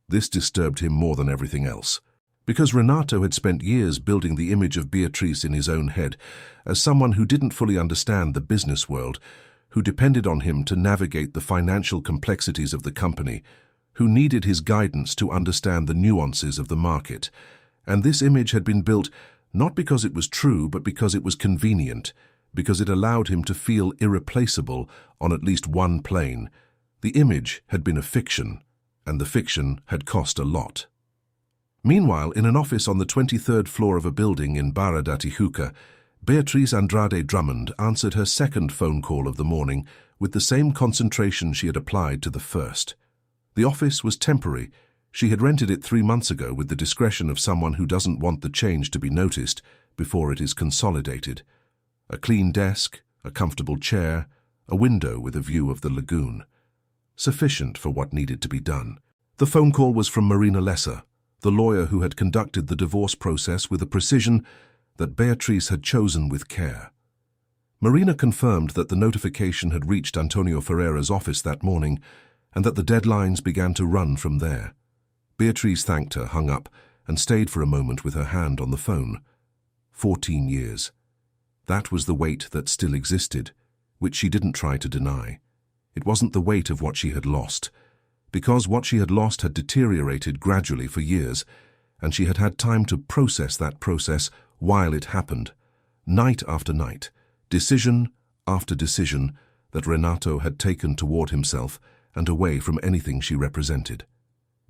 This disturbed him more than everything else, because Renato had spent years building the image of Beatrice in his own head as someone who didn't fully understand the business world, who depended on him to navigate the financial complexities of the company, who needed his guidance to understand the nuances of the market. And this image had been built not because it was true, but because it was convenient, because it allowed him to feel irreplaceable on at least one plane. The image had been a fiction, and the fiction had cost a lot. Meanwhile, in an office on the 23rd floor of a building in Barra da Tijuca, Beatriz Andrade Drummond answered her second phone call of the morning with the same concentration she had applied to the first. The office was temporary. She had rented it 3 months ago with the discretion of someone who doesn't want the change to be noticed before it is consolidated. A clean desk, a comfortable chair, a window with a view of the lagoon. Sufficient for what needed to be done. The phone call was from Marina Lesser, the lawyer who had conducted the divorce process with a precision that Beatrice had chosen with care. Marina confirmed that the notification had reached Antonio Ferreira's office that morning and that the deadlines began to run from there. Beatrice thanked her, hung up, and stayed for a moment with her hand on the phone. 14 years. That was the weight that still existed, which she didn't try to deny. It wasn't the weight of what she had lost, because what she had lost had deteriorated gradually for years, and she had had time to process that process while it happened, night after night, decision after decision that Renato had taken toward himself and away from anything she represented.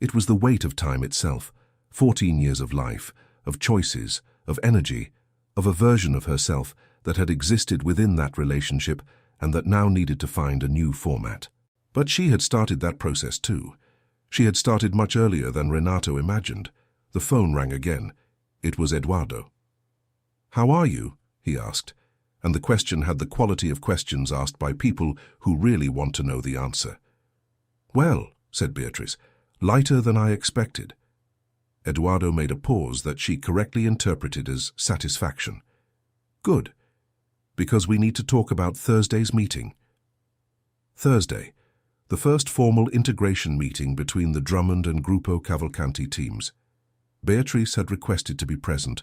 It was the weight of time itself, 14 years of life, of choices, of energy, of a version of herself that had existed within that relationship and that now needed to find a new format. But she had started that process too. She had started much earlier than Renato imagined. The phone rang again. It was Eduardo. "How are you?" he asked, and the question had the quality of questions asked by people who really want to know the answer. "Well," said Beatrice, "lighter than I expected." Eduardo made a pause that she correctly interpreted as satisfaction. "Good, because we need to talk about Thursday's meeting." Thursday, the first formal integration meeting between the Drummond and Gruppo Cavalcanti teams. Beatrice had requested to be present,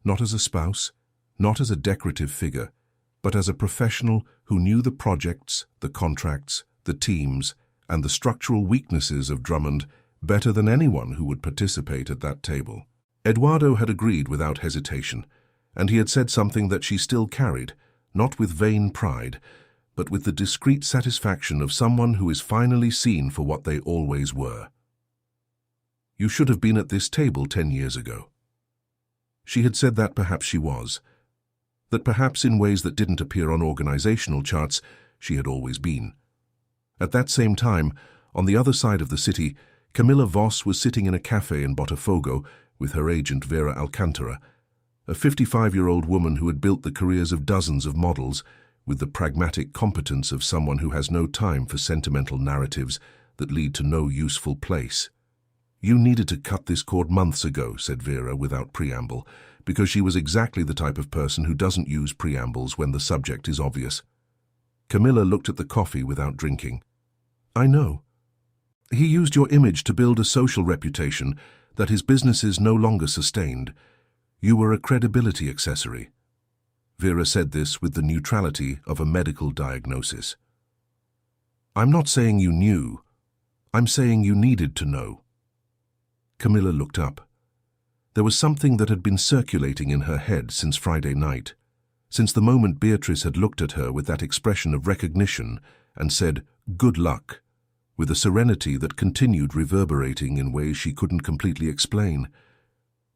not as a spouse, not as a decorative figure, but as a professional who knew the projects, the contracts, the teams, and the structural weaknesses of Drummond better than anyone who would participate at that table. Eduardo had agreed without hesitation, and he had said something that she still carried, not with vain pride, but with the discreet satisfaction of someone who is finally seen for what they always were. You should have been at this table 10 years ago. She had said that perhaps she was. That perhaps in ways that didn't appear on organizational charts, she had always been. At that same time, on the other side of the city, Camilla Voss was sitting in a cafe in Botafogo with her agent Vera Alcantara, a 55-year-old woman who had built the careers of dozens of models with the pragmatic competence of someone who has no time for sentimental narratives that lead to no useful place. You needed to cut this cord months ago, said Vera without preamble, because she was exactly the type of person who doesn't use preambles when the subject is obvious. Camilla looked at the coffee without drinking. I know. He used your image to build a social reputation that his businesses no longer sustained. You were a credibility accessory. Vera said this with the neutrality of a medical diagnosis. I'm not saying you knew. I'm saying you needed to know. Camilla looked up. There was something that had been circulating in her head since Friday night, since the moment Beatrice had looked at her with that expression of recognition and said, "Good luck," with a serenity that continued reverberating in ways she couldn't completely explain.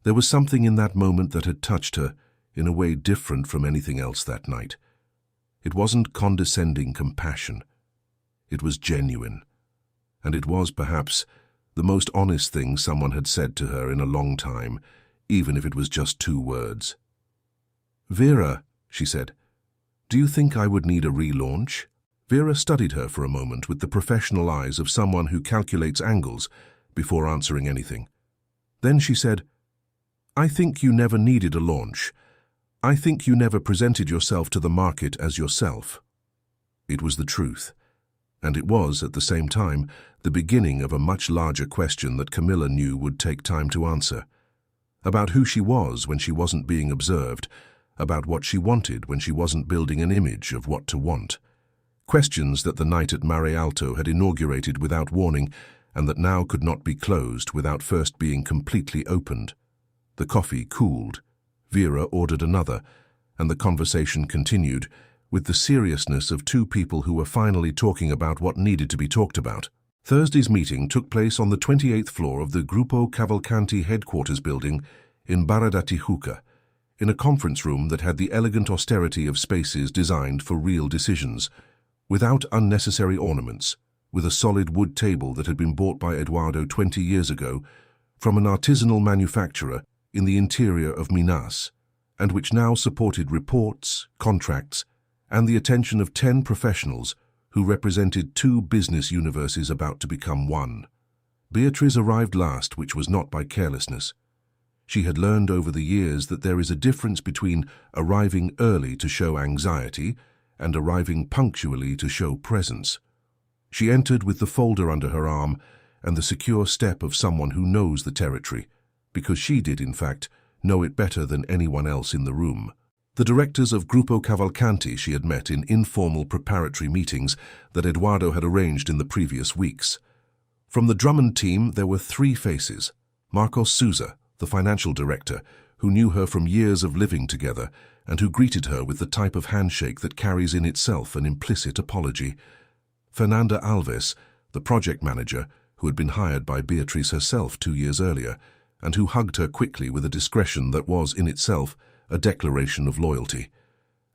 There was something in that moment that had touched her in a way different from anything else that night. It wasn't condescending compassion. It was genuine. And it was, perhaps, the most honest thing someone had said to her in a long time, even if it was just 2 words. "Vera," she said, "do you think I would need a relaunch?" Vera studied her for a moment with the professional eyes of someone who calculates angles before answering anything. Then she said, "I think you never needed a launch. I think you never presented yourself to the market as yourself." It was the truth. And it was, at the same time, the beginning of a much larger question that Camilla knew would take time to answer. About who she was when she wasn't being observed, about what she wanted when she wasn't building an image of what to want. Questions that the night at Mare Alto had inaugurated without warning and that now could not be closed without first being completely opened. The coffee cooled. Vera ordered another, and the conversation continued, with the seriousness of 2 people who were finally talking about what needed to be talked about. Thursday's meeting took place on the 28th floor of the Gruppo Cavalcanti headquarters building in Barra da Tijuca, in a conference room that had the elegant austerity of spaces designed for real decisions, without unnecessary ornaments, with a solid wood table that had been bought by Eduardo 20 years ago from an artisanal manufacturer in the interior of Minas, and which now supported reports, contracts, and the attention of 10 professionals who represented 2 business universes about to become one. Beatrice arrived last, which was not by carelessness. She had learned over the years that there is a difference between arriving early to show anxiety and arriving punctually to show presence. She entered with the folder under her arm and the secure step of someone who knows the territory, because she did, in fact, know it better than anyone else in the room. The directors of Gruppo Cavalcanti she had met in informal preparatory meetings that Eduardo had arranged in the previous weeks. From the Drummond team there were 3 faces: Marcos Souza, the financial director, who knew her from years of living together and who greeted her with the type of handshake that carries in itself an implicit apology; Fernanda Alves, the project manager, who had been hired by Beatrice herself 2 years earlier, and who hugged her quickly with a discretion that was, in itself, a declaration of loyalty;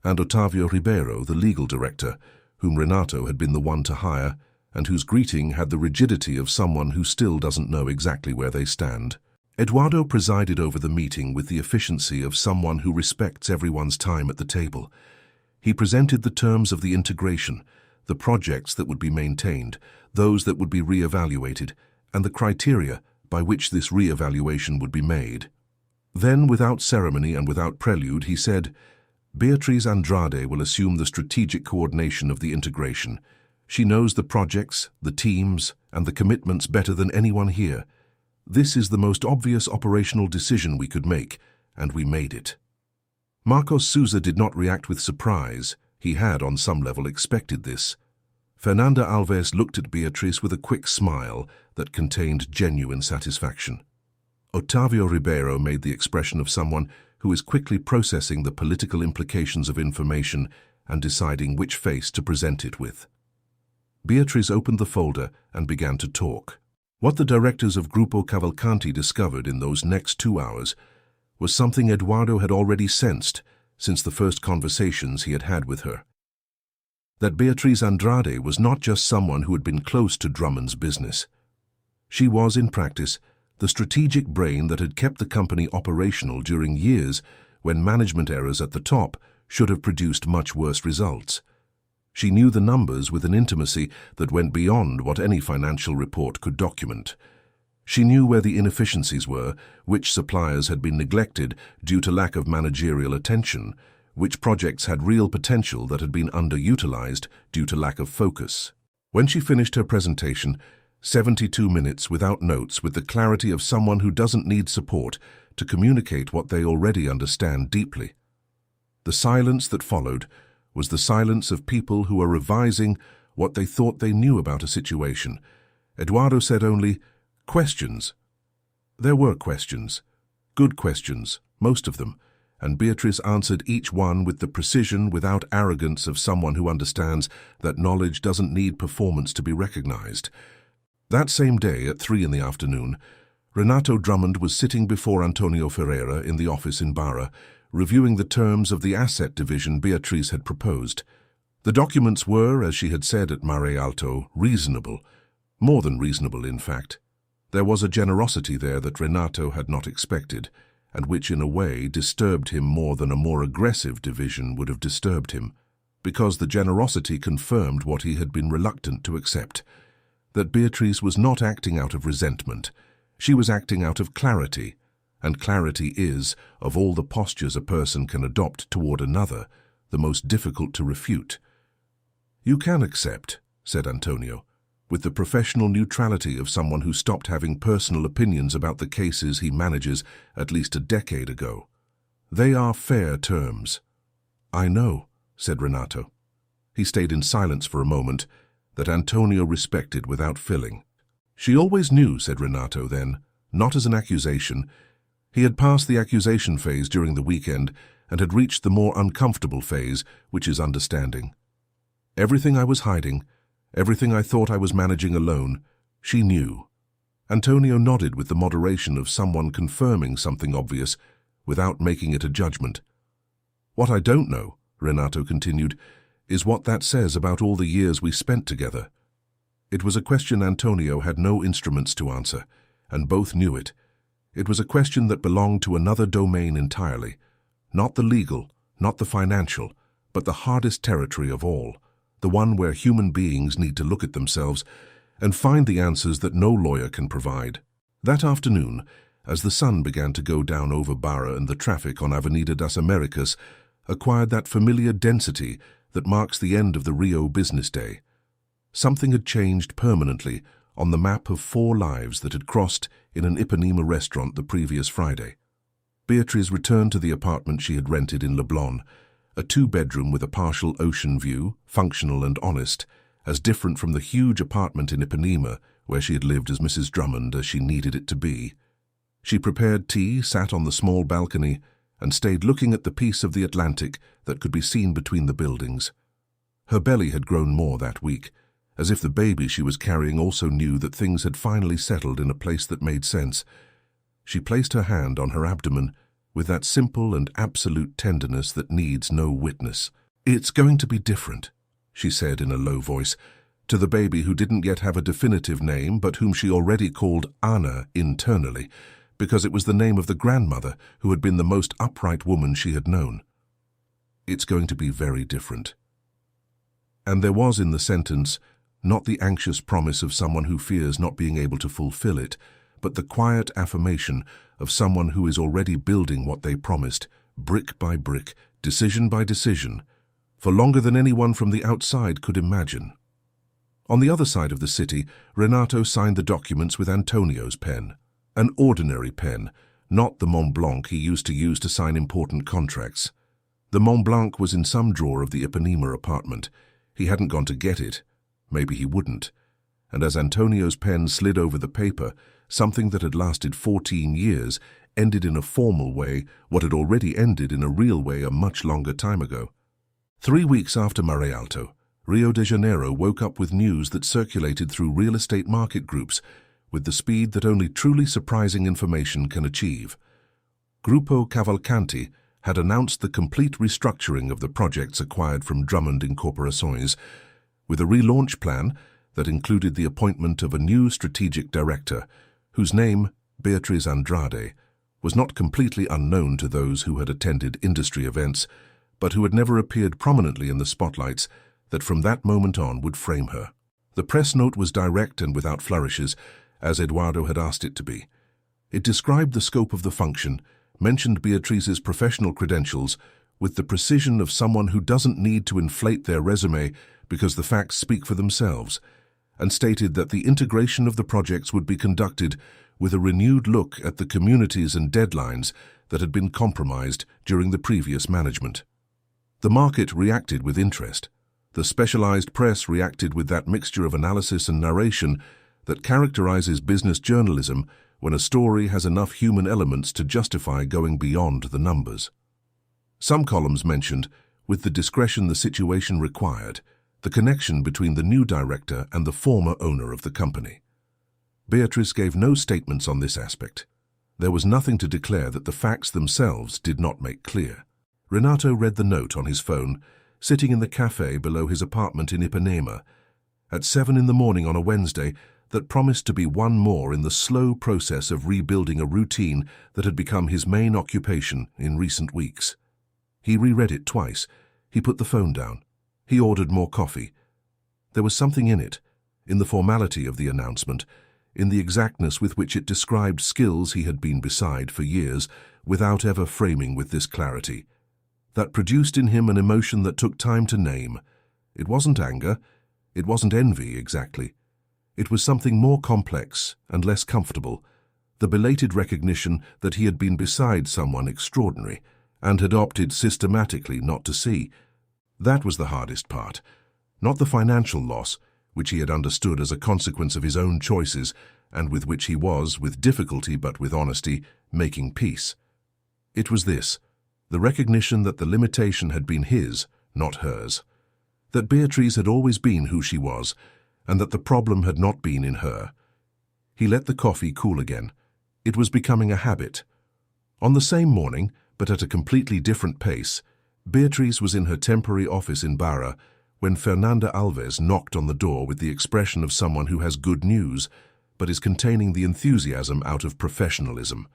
and Otavio Ribeiro, the legal director, whom Renato had been the one to hire, and whose greeting had the rigidity of someone who still doesn't know exactly where they stand. Eduardo presided over the meeting with the efficiency of someone who respects everyone's time at the table. He presented the terms of the integration, the projects that would be maintained, those that would be re-evaluated, and the criteria by which this re-evaluation would be made. Then, without ceremony and without prelude, he said, "Beatriz Andrade will assume the strategic coordination of the integration. She knows the projects, the teams, and the commitments better than anyone here. This is the most obvious operational decision we could make, and we made it." Marcos Souza did not react with surprise. He had, on some level, expected this. Fernanda Alves looked at Beatriz with a quick smile that contained genuine satisfaction. Otavio Ribeiro made the expression of someone who is quickly processing the political implications of information and deciding which face to present it with. Beatriz opened the folder and began to talk. What the directors of Gruppo Cavalcanti discovered in those next 2 hours was something Eduardo had already sensed since the first conversations he had had with her. That Beatriz Andrade was not just someone who had been close to Drummond's business. She was, in practice, the strategic brain that had kept the company operational during years when management errors at the top should have produced much worse results. She knew the numbers with an intimacy that went beyond what any financial report could document. She knew where the inefficiencies were, which suppliers had been neglected due to lack of managerial attention, which projects had real potential that had been underutilized due to lack of focus. When she finished her presentation, 72 minutes without notes, with the clarity of someone who doesn't need support to communicate what they already understand deeply. The silence that followed was the silence of people who were revising what they thought they knew about a situation. Eduardo said only, "Questions." There were questions. Good questions, most of them, and Beatriz answered each one with the precision without arrogance of someone who understands that knowledge doesn't need performance to be recognized. That same day, at 3 in the afternoon, Renato Drummond was sitting before Antonio Ferreira in the office in Barra, reviewing the terms of the asset division Beatriz had proposed. The documents were, as she had said at Mare Alto, reasonable. More than reasonable, in fact. There was a generosity there that Renato had not expected, and which in a way disturbed him more than a more aggressive division would have disturbed him, because the generosity confirmed what he had been reluctant to accept, that Beatriz was not acting out of resentment. She was acting out of clarity, and clarity is, of all the postures a person can adopt toward another, the most difficult to refute. "You can accept," said Antonio, with the professional neutrality of someone who stopped having personal opinions about the cases he manages at least a decade ago. "They are fair terms." "I know," said Renato. He stayed in silence for a moment, that Antonio respected without filling. "She always knew," said Renato then, not as an accusation. He had passed the accusation phase during the weekend and had reached the more uncomfortable phase, which is understanding. "Everything I was hiding, everything I thought I was managing alone, she knew." Antonio nodded with the moderation of someone confirming something obvious without making it a judgment. "What I don't know," Renato continued, "is what that says about all the years we spent together." It was a question Antonio had no instruments to answer, and both knew it. It was a question that belonged to another domain entirely, not the legal, not the financial, but the hardest territory of all, the one where human beings need to look at themselves and find the answers that no lawyer can provide. That afternoon, as the sun began to go down over Barra and the traffic on Avenida das Americas acquired that familiar density that marks the end of the Rio business day, something had changed permanently on the map of 4 lives that had crossed in an Ipanema restaurant the previous Friday. Beatriz returned to the apartment she had rented in Leblon, a 2-bedroom with a partial ocean view, functional and honest, as different from the huge apartment in Ipanema where she had lived as Mrs. Drummond as she needed it to be. She prepared tea, sat on the small balcony, and stayed looking at the piece of the Atlantic that could be seen between the buildings. Her belly had grown more that week, as if the baby she was carrying also knew that things had finally settled in a place that made sense. She placed her hand on her abdomen with that simple and absolute tenderness that needs no witness. "It's going to be different," she said in a low voice, to the baby who didn't yet have a definitive name but whom she already called Anna internally, because it was the name of the grandmother who had been the most upright woman she had known. "It's going to be very different." And there was in the sentence not the anxious promise of someone who fears not being able to fulfill it, but the quiet affirmation of someone who is already building what they promised, brick by brick, decision by decision, for longer than anyone from the outside could imagine. On the other side of the city, Renato signed the documents with Antonio's pen. An ordinary pen, not the Mont Blanc he used to use to sign important contracts. The Mont Blanc was in some drawer of the Ipanema apartment. He hadn't gone to get it. Maybe he wouldn't. And as Antonio's pen slid over the paper, something that had lasted 14 years ended in a formal way what had already ended in a real way a much longer time ago. 3 weeks after Mare Alto, Rio de Janeiro woke up with news that circulated through real estate market groups, with the speed that only truly surprising information can achieve. Gruppo Cavalcanti had announced the complete restructuring of the projects acquired from Drummond Incorporações, with a relaunch plan that included the appointment of a new strategic director, whose name, Beatriz Andrade, was not completely unknown to those who had attended industry events, but who had never appeared prominently in the spotlights that from that moment on would frame her. The press note was direct and without flourishes, as Eduardo had asked it to be. It described the scope of the function, mentioned Beatriz's professional credentials with the precision of someone who doesn't need to inflate their resume because the facts speak for themselves, and stated that the integration of the projects would be conducted with a renewed look at the communities and deadlines that had been compromised during the previous management. The market reacted with interest. The specialized press reacted with that mixture of analysis and narration that characterizes business journalism when a story has enough human elements to justify going beyond the numbers. Some columns mentioned, with the discretion the situation required, the connection between the new director and the former owner of the company. Beatriz gave no statements on this aspect. There was nothing to declare that the facts themselves did not make clear. Renato read the note on his phone, sitting in the cafe below his apartment in Ipanema, at 7 in the morning on a Wednesday that promised to be one more in the slow process of rebuilding a routine that had become his main occupation in recent weeks. He reread it twice. He put the phone down. He ordered more coffee. There was something in it, in the formality of the announcement, in the exactness with which it described skills he had been beside for years without ever framing with this clarity, that produced in him an emotion that took time to name. It wasn't anger, it wasn't envy exactly. It was something more complex and less comfortable, the belated recognition that he had been beside someone extraordinary and had opted systematically not to see. That was the hardest part, not the financial loss, which he had understood as a consequence of his own choices and with which he was, with difficulty but with honesty, making peace. It was this, the recognition that the limitation had been his, not hers, that Beatriz had always been who she was, and that the problem had not been in her. He let the coffee cool again. It was becoming a habit. On the same morning, but at a completely different pace, Beatriz was in her temporary office in Barra when Fernanda Alves knocked on the door with the expression of someone who has good news, but is containing the enthusiasm out of professionalism.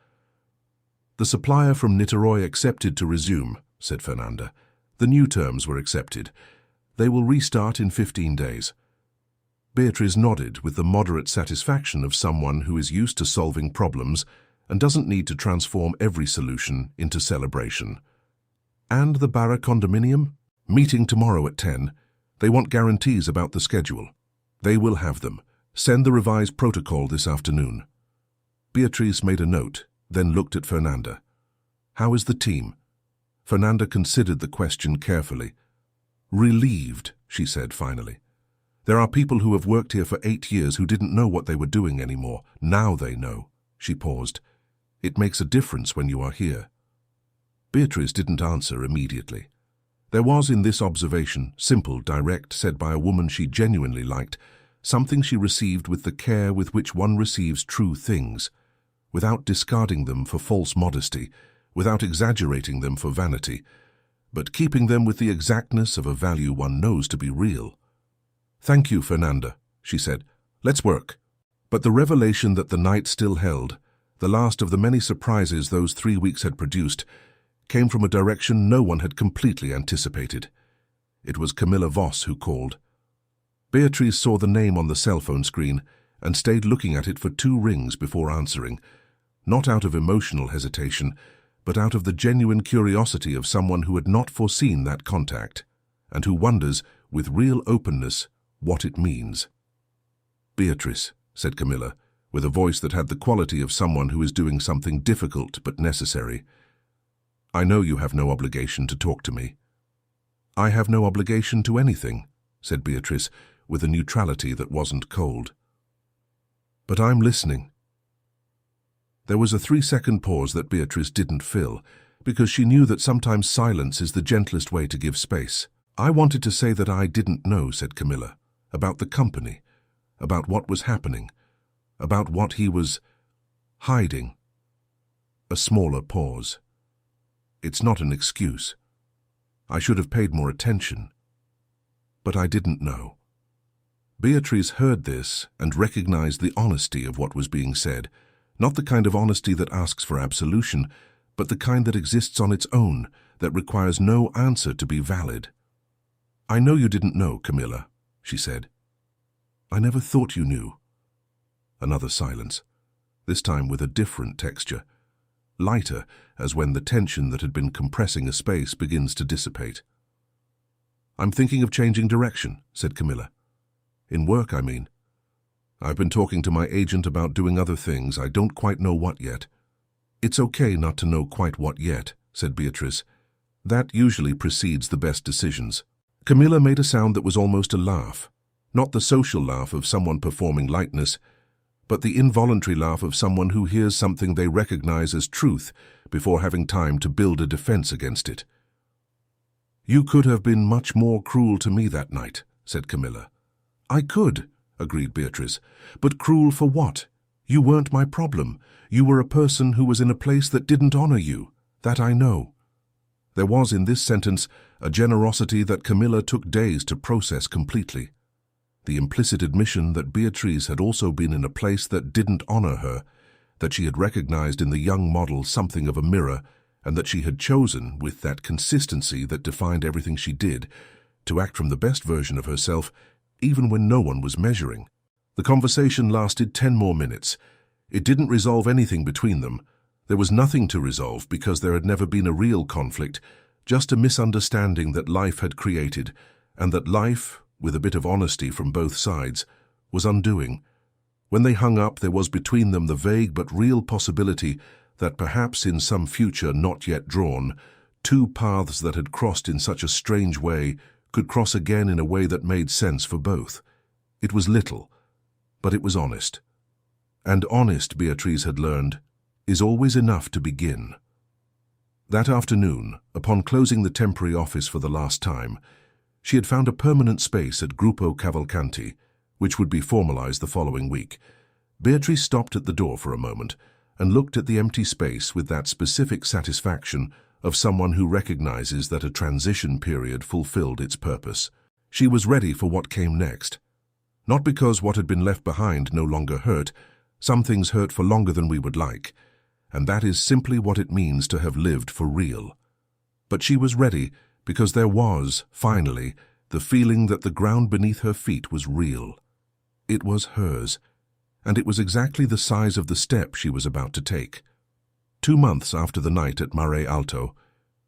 "The supplier from Niterói accepted to resume," said Fernanda. "The new terms were accepted. They will restart in 15 days. Beatriz nodded with the moderate satisfaction of someone who is used to solving problems and doesn't need to transform every solution into celebration. "And the Barra condominium? Meeting tomorrow at 10. They want guarantees about the schedule. They will have them. Send the revised protocol this afternoon." Beatriz made a note, then looked at Fernanda. "How is the team?" Fernanda considered the question carefully. "Relieved," she said finally. "There are people who have worked here for 8 years who didn't know what they were doing anymore. Now they know." She paused. "It makes a difference when you are here." Beatriz didn't answer immediately. There was in this observation, simple, direct, said by a woman she genuinely liked, something she received with the care with which one receives true things, without discarding them for false modesty, without exaggerating them for vanity, but keeping them with the exactness of a value one knows to be real. "Thank you, Fernanda," she said. "Let's work." But the revelation that the night still held, the last of the many surprises those 3 weeks had produced, came from a direction no one had completely anticipated. It was Camilla Voss who called. Beatriz saw the name on the cell phone screen and stayed looking at it for 2 rings before answering, not out of emotional hesitation, but out of the genuine curiosity of someone who had not foreseen that contact, and who wonders, with real openness, what it means. "Beatriz," said Camilla, with a voice that had the quality of someone who is doing something difficult but necessary. "I know you have no obligation to talk to me." "I have no obligation to anything," said Beatriz, with a neutrality that wasn't cold. "But I'm listening." There was a 3-second pause that Beatriz didn't fill, because she knew that sometimes silence is the gentlest way to give space. "I wanted to say that I didn't know," said Camilla, "about the company, about what was happening, about what he was hiding. A smaller pause. It's not an excuse. I should have paid more attention. But I didn't know. Beatrice heard this and recognized the honesty of what was being said, not the kind of honesty that asks for absolution, but the kind that exists on its own, that requires no answer to be valid. I know you didn't know, Camilla, she said. I never thought you knew. Another silence, this time with a different texture, lighter as when the tension that had been compressing a space begins to dissipate. I'm thinking of changing direction, said Camilla. In work, I mean. I've been talking to my agent about doing other things. I don't quite know what yet. It's okay not to know quite what yet, said Beatrice. That usually precedes the best decisions. Camilla made a sound that was almost a laugh, not the social laugh of someone performing lightness, but the involuntary laugh of someone who hears something they recognize as truth before having time to build a defense against it. You could have been much more cruel to me that night, said Camilla. I could, agreed Beatrice, but cruel for what? You weren't my problem. You were a person who was in a place that didn't honor you. That I know. There was in this sentence a generosity that Camilla took days to process completely. The implicit admission that Beatrice had also been in a place that didn't honor her, that she had recognized in the young model something of a mirror, and that she had chosen, with that consistency that defined everything she did, to act from the best version of herself, even when no one was measuring. The conversation lasted 10 more minutes. It didn't resolve anything between them. There was nothing to resolve because there had never been a real conflict, just a misunderstanding that life had created, and that life, with a bit of honesty from both sides, was undoing. When they hung up, there was between them the vague but real possibility that perhaps in some future not yet drawn, two paths that had crossed in such a strange way could cross again in a way that made sense for both. It was little, but it was honest. And honest, Beatrice had learned, is always enough to begin. That afternoon, upon closing the temporary office for the last time, she had found a permanent space at Gruppo Cavalcanti, which would be formalized the following week. Beatrice stopped at the door for a moment and looked at the empty space with that specific satisfaction of someone who recognizes that a transition period fulfilled its purpose. She was ready for what came next. Not because what had been left behind no longer hurt. Some things hurt for longer than we would like, and that is simply what it means to have lived for real. But she was ready because there was, finally, the feeling that the ground beneath her feet was real. It was hers, and it was exactly the size of the step she was about to take. 2 months after the night at Mare Alto,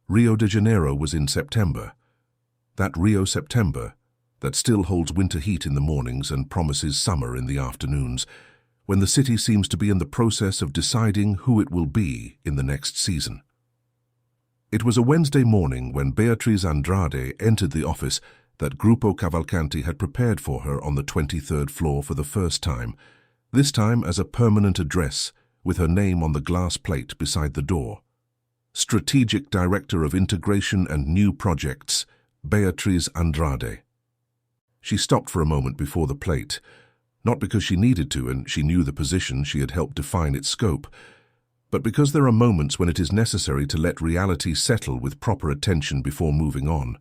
Rio de Janeiro was in September. That Rio September that still holds winter heat in the mornings and promises summer in the afternoons, when the city seems to be in the process of deciding who it will be in the next season. It was a Wednesday morning when Beatriz Andrade entered the office that Gruppo Cavalcanti had prepared for her on the 23rd floor for the first time, this time as a permanent address with her name on the glass plate beside the door. Strategic Director of Integration and New Projects, Beatriz Andrade. She stopped for a moment before the plate, not because she needed to and she knew the position she had helped define its scope, but because there are moments when it is necessary to let reality settle with proper attention before moving on.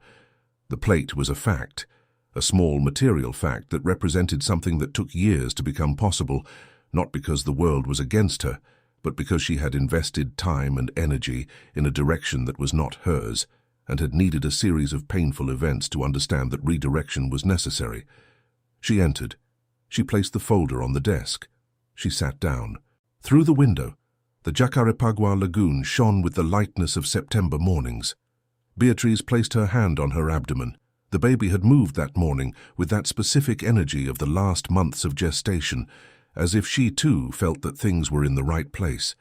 The plate was a fact, a small material fact that represented something that took years to become possible, not because the world was against her, but because she had invested time and energy in a direction that was not hers, and had needed a series of painful events to understand that redirection was necessary. She entered. She placed the folder on the desk. She sat down. Through the window, the Jacarepagua lagoon shone with the lightness of September mornings. Beatrice placed her hand on her abdomen. The baby had moved that morning with that specific energy of the last months of gestation, as if she too felt that things were in the right place.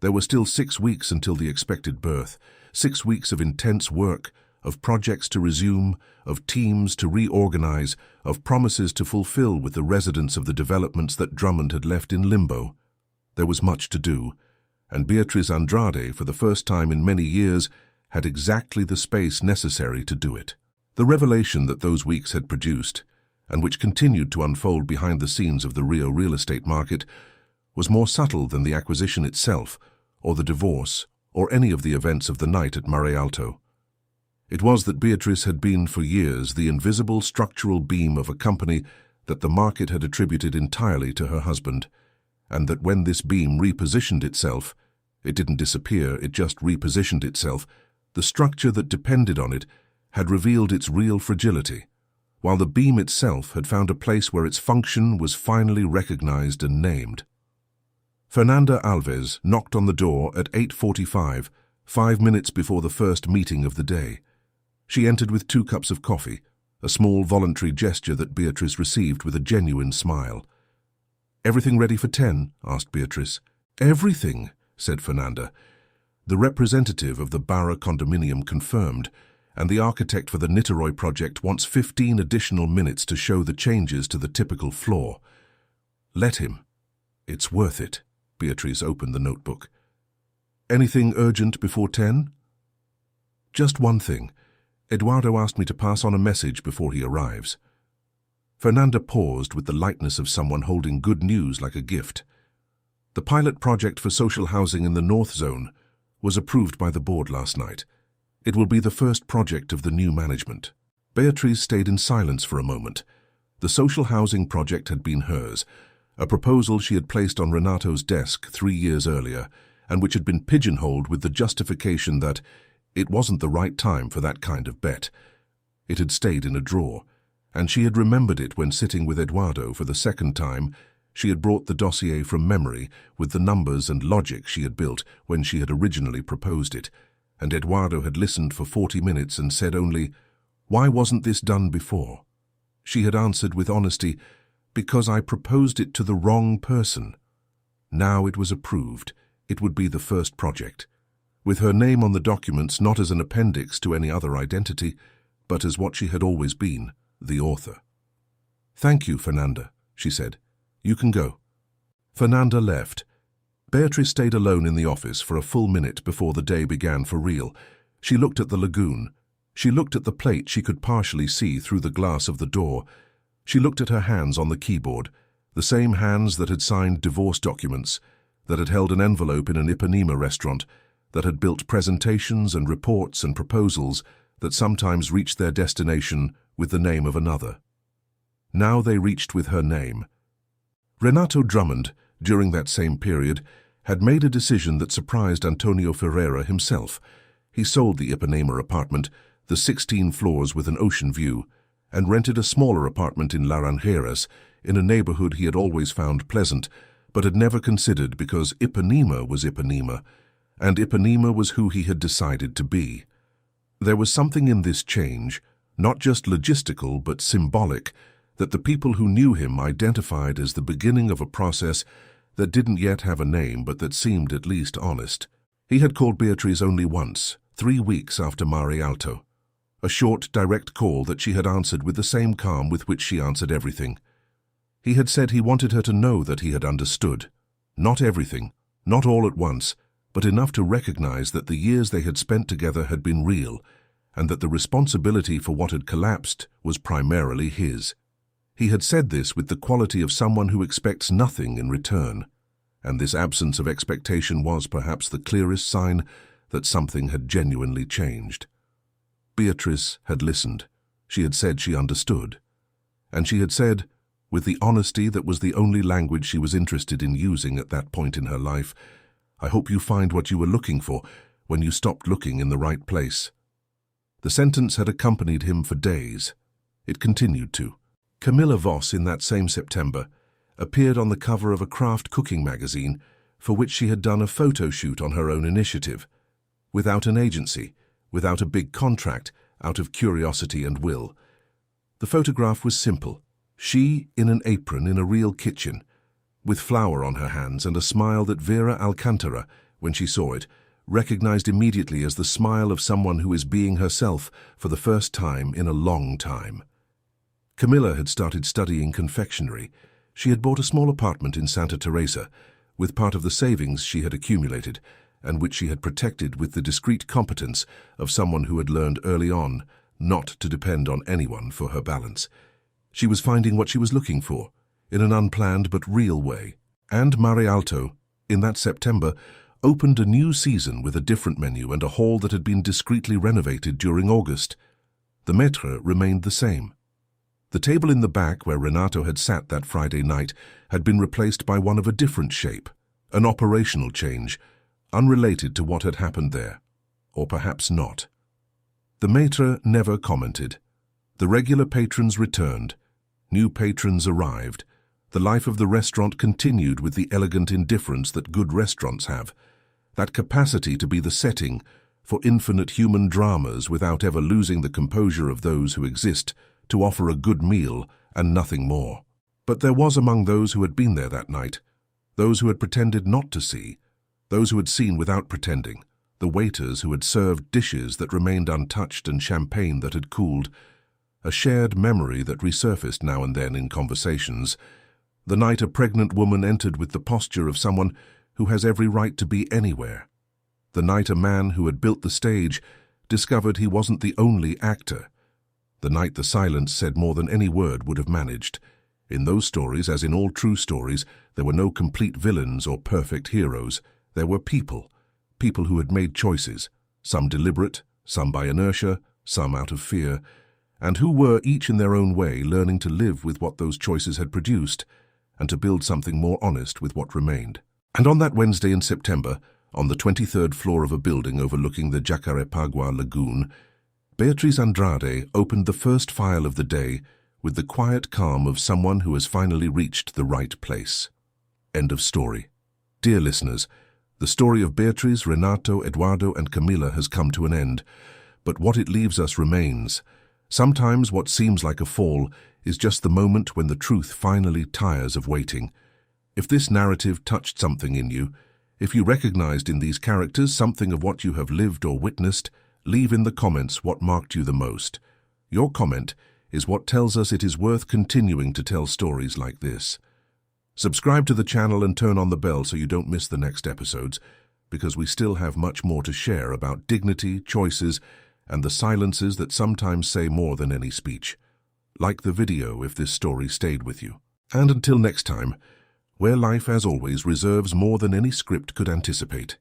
There were still 6 weeks until the expected birth, 6 weeks of intense work, of projects to resume, of teams to reorganize, of promises to fulfill with the residents of the developments that Drummond had left in limbo. There was much to do, and Beatriz Andrade, for the first time in many years, had exactly the space necessary to do it. The revelation that those weeks had produced, and which continued to unfold behind the scenes of the Rio real estate market, was more subtle than the acquisition itself, or the divorce, or any of the events of the night at Mare Alto. It was that Beatrice had been for years the invisible structural beam of a company that the market had attributed entirely to her husband, and that when this beam repositioned itself, it didn't disappear, it just repositioned itself, the structure that depended on it had revealed its real fragility, while the beam itself had found a place where its function was finally recognized and named. Fernanda Alves knocked on the door at 8:45, 5 minutes before the first meeting of the day. She entered with 2 cups of coffee, a small voluntary gesture that Beatrice received with a genuine smile. "Everything ready for 10?" asked Beatrice. "Everything," said Fernanda. The representative of the Barra condominium confirmed, and the architect for the Niterói project wants 15 additional minutes to show the changes to the typical floor. "Let him. It's worth it." Beatrice opened the notebook. "Anything urgent before 10? "Just one thing. Eduardo asked me to pass on a message before he arrives." Fernanda paused with the lightness of someone holding good news like a gift. The pilot project for social housing in the North Zone was approved by the board last night. It will be the first project of the new management. Beatrice stayed in silence for a moment. The social housing project had been hers, a proposal she had placed on Renato's desk 3 years earlier, and which had been pigeonholed with the justification that it wasn't the right time for that kind of bet. It had stayed in a drawer, and she had remembered it when sitting with Eduardo for the second time. She had brought the dossier from memory with the numbers and logic she had built when she had originally proposed it, and Eduardo had listened for 40 minutes and said only, "Why wasn't this done before?" She had answered with honesty, "Because I proposed it to the wrong person." Now it was approved. It would be the first project, with her name on the documents not as an appendix to any other identity, but as what she had always been, the author. "Thank you, Fernanda," she said. "You can go." Fernanda left. Beatrice stayed alone in the office for a full minute before the day began for real. She looked at the lagoon. She looked at the plate she could partially see through the glass of the door. She looked at her hands on the keyboard, the same hands that had signed divorce documents, that had held an envelope in an Ipanema restaurant, that had built presentations and reports and proposals that sometimes reached their destination with the name of another. Now they reached with her name. Renato Drummond, during that same period, had made a decision that surprised Antonio Ferreira himself. He sold the Ipanema apartment, the 16 floors with an ocean view, and rented a smaller apartment in Laranjeiras, in a neighborhood he had always found pleasant, but had never considered because Ipanema was Ipanema, and Ipanema was who he had decided to be. There was something in this change, not just logistical but symbolic, that the people who knew him identified as the beginning of a process that didn't yet have a name but that seemed at least honest. He had called Beatrice only once, 3 weeks after Mare Alto. A short, direct call that she had answered with the same calm with which she answered everything. He had said he wanted her to know that he had understood. Not everything, not all at once, but enough to recognize that the years they had spent together had been real, and that the responsibility for what had collapsed was primarily his. He had said this with the quality of someone who expects nothing in return, and this absence of expectation was perhaps the clearest sign that something had genuinely changed. Beatrice had listened. She had said she understood. And she had said, with the honesty that was the only language she was interested in using at that point in her life, "I hope you find what you were looking for when you stopped looking in the right place." The sentence had accompanied him for days. It continued to. Camilla Voss, in that same September, appeared on the cover of a craft cooking magazine for which she had done a photo shoot on her own initiative, without an agency, without a big contract, out of curiosity and will. The photograph was simple. She in an apron in a real kitchen, with flour on her hands and a smile that Vera Alcantara, when she saw it, recognized immediately as the smile of someone who is being herself for the first time in a long time. Camilla had started studying confectionery. She had bought a small apartment in Santa Teresa, with part of the savings she had accumulated, and which she had protected with the discreet competence of someone who had learned early on not to depend on anyone for her balance. She was finding what she was looking for, in an unplanned but real way. And Mare Alto, in that September, opened a new season with a different menu and a hall that had been discreetly renovated during August. The maître remained the same. The table in the back where Renato had sat that Friday night had been replaced by one of a different shape, an operational change, unrelated to what had happened there, or perhaps not. The maître never commented. The regular patrons returned. New patrons arrived. The life of the restaurant continued with the elegant indifference that good restaurants have, that capacity to be the setting for infinite human dramas without ever losing the composure of those who exist to offer a good meal and nothing more. But there was among those who had been there that night, those who had pretended not to see, those who had seen without pretending, the waiters who had served dishes that remained untouched and champagne that had cooled, a shared memory that resurfaced now and then in conversations. The night a pregnant woman entered with the posture of someone who has every right to be anywhere. The night a man who had built the stage discovered he wasn't the only actor. The night the silence said more than any word would have managed. In those stories, as in all true stories, there were no complete villains or perfect heroes. There were people who had made choices, some deliberate, some by inertia, some out of fear, and who were, each in their own way, learning to live with what those choices had produced and to build something more honest with what remained. And on that Wednesday in September, on the 23rd floor of a building overlooking the Jacarepagua lagoon, Beatriz Andrade opened the first file of the day with the quiet calm of someone who has finally reached the right place. End of story. Dear listeners, the story of Beatriz, Renato, Eduardo, and Camila has come to an end, but what it leaves us remains. Sometimes what seems like a fall is just the moment when the truth finally tires of waiting. If this narrative touched something in you, if you recognized in these characters something of what you have lived or witnessed, leave in the comments what marked you the most. Your comment is what tells us it is worth continuing to tell stories like this. Subscribe to the channel and turn on the bell so you don't miss the next episodes, because we still have much more to share about dignity, choices, and the silences that sometimes say more than any speech. Like the video if this story stayed with you. And until next time, where life, as always, reserves more than any script could anticipate.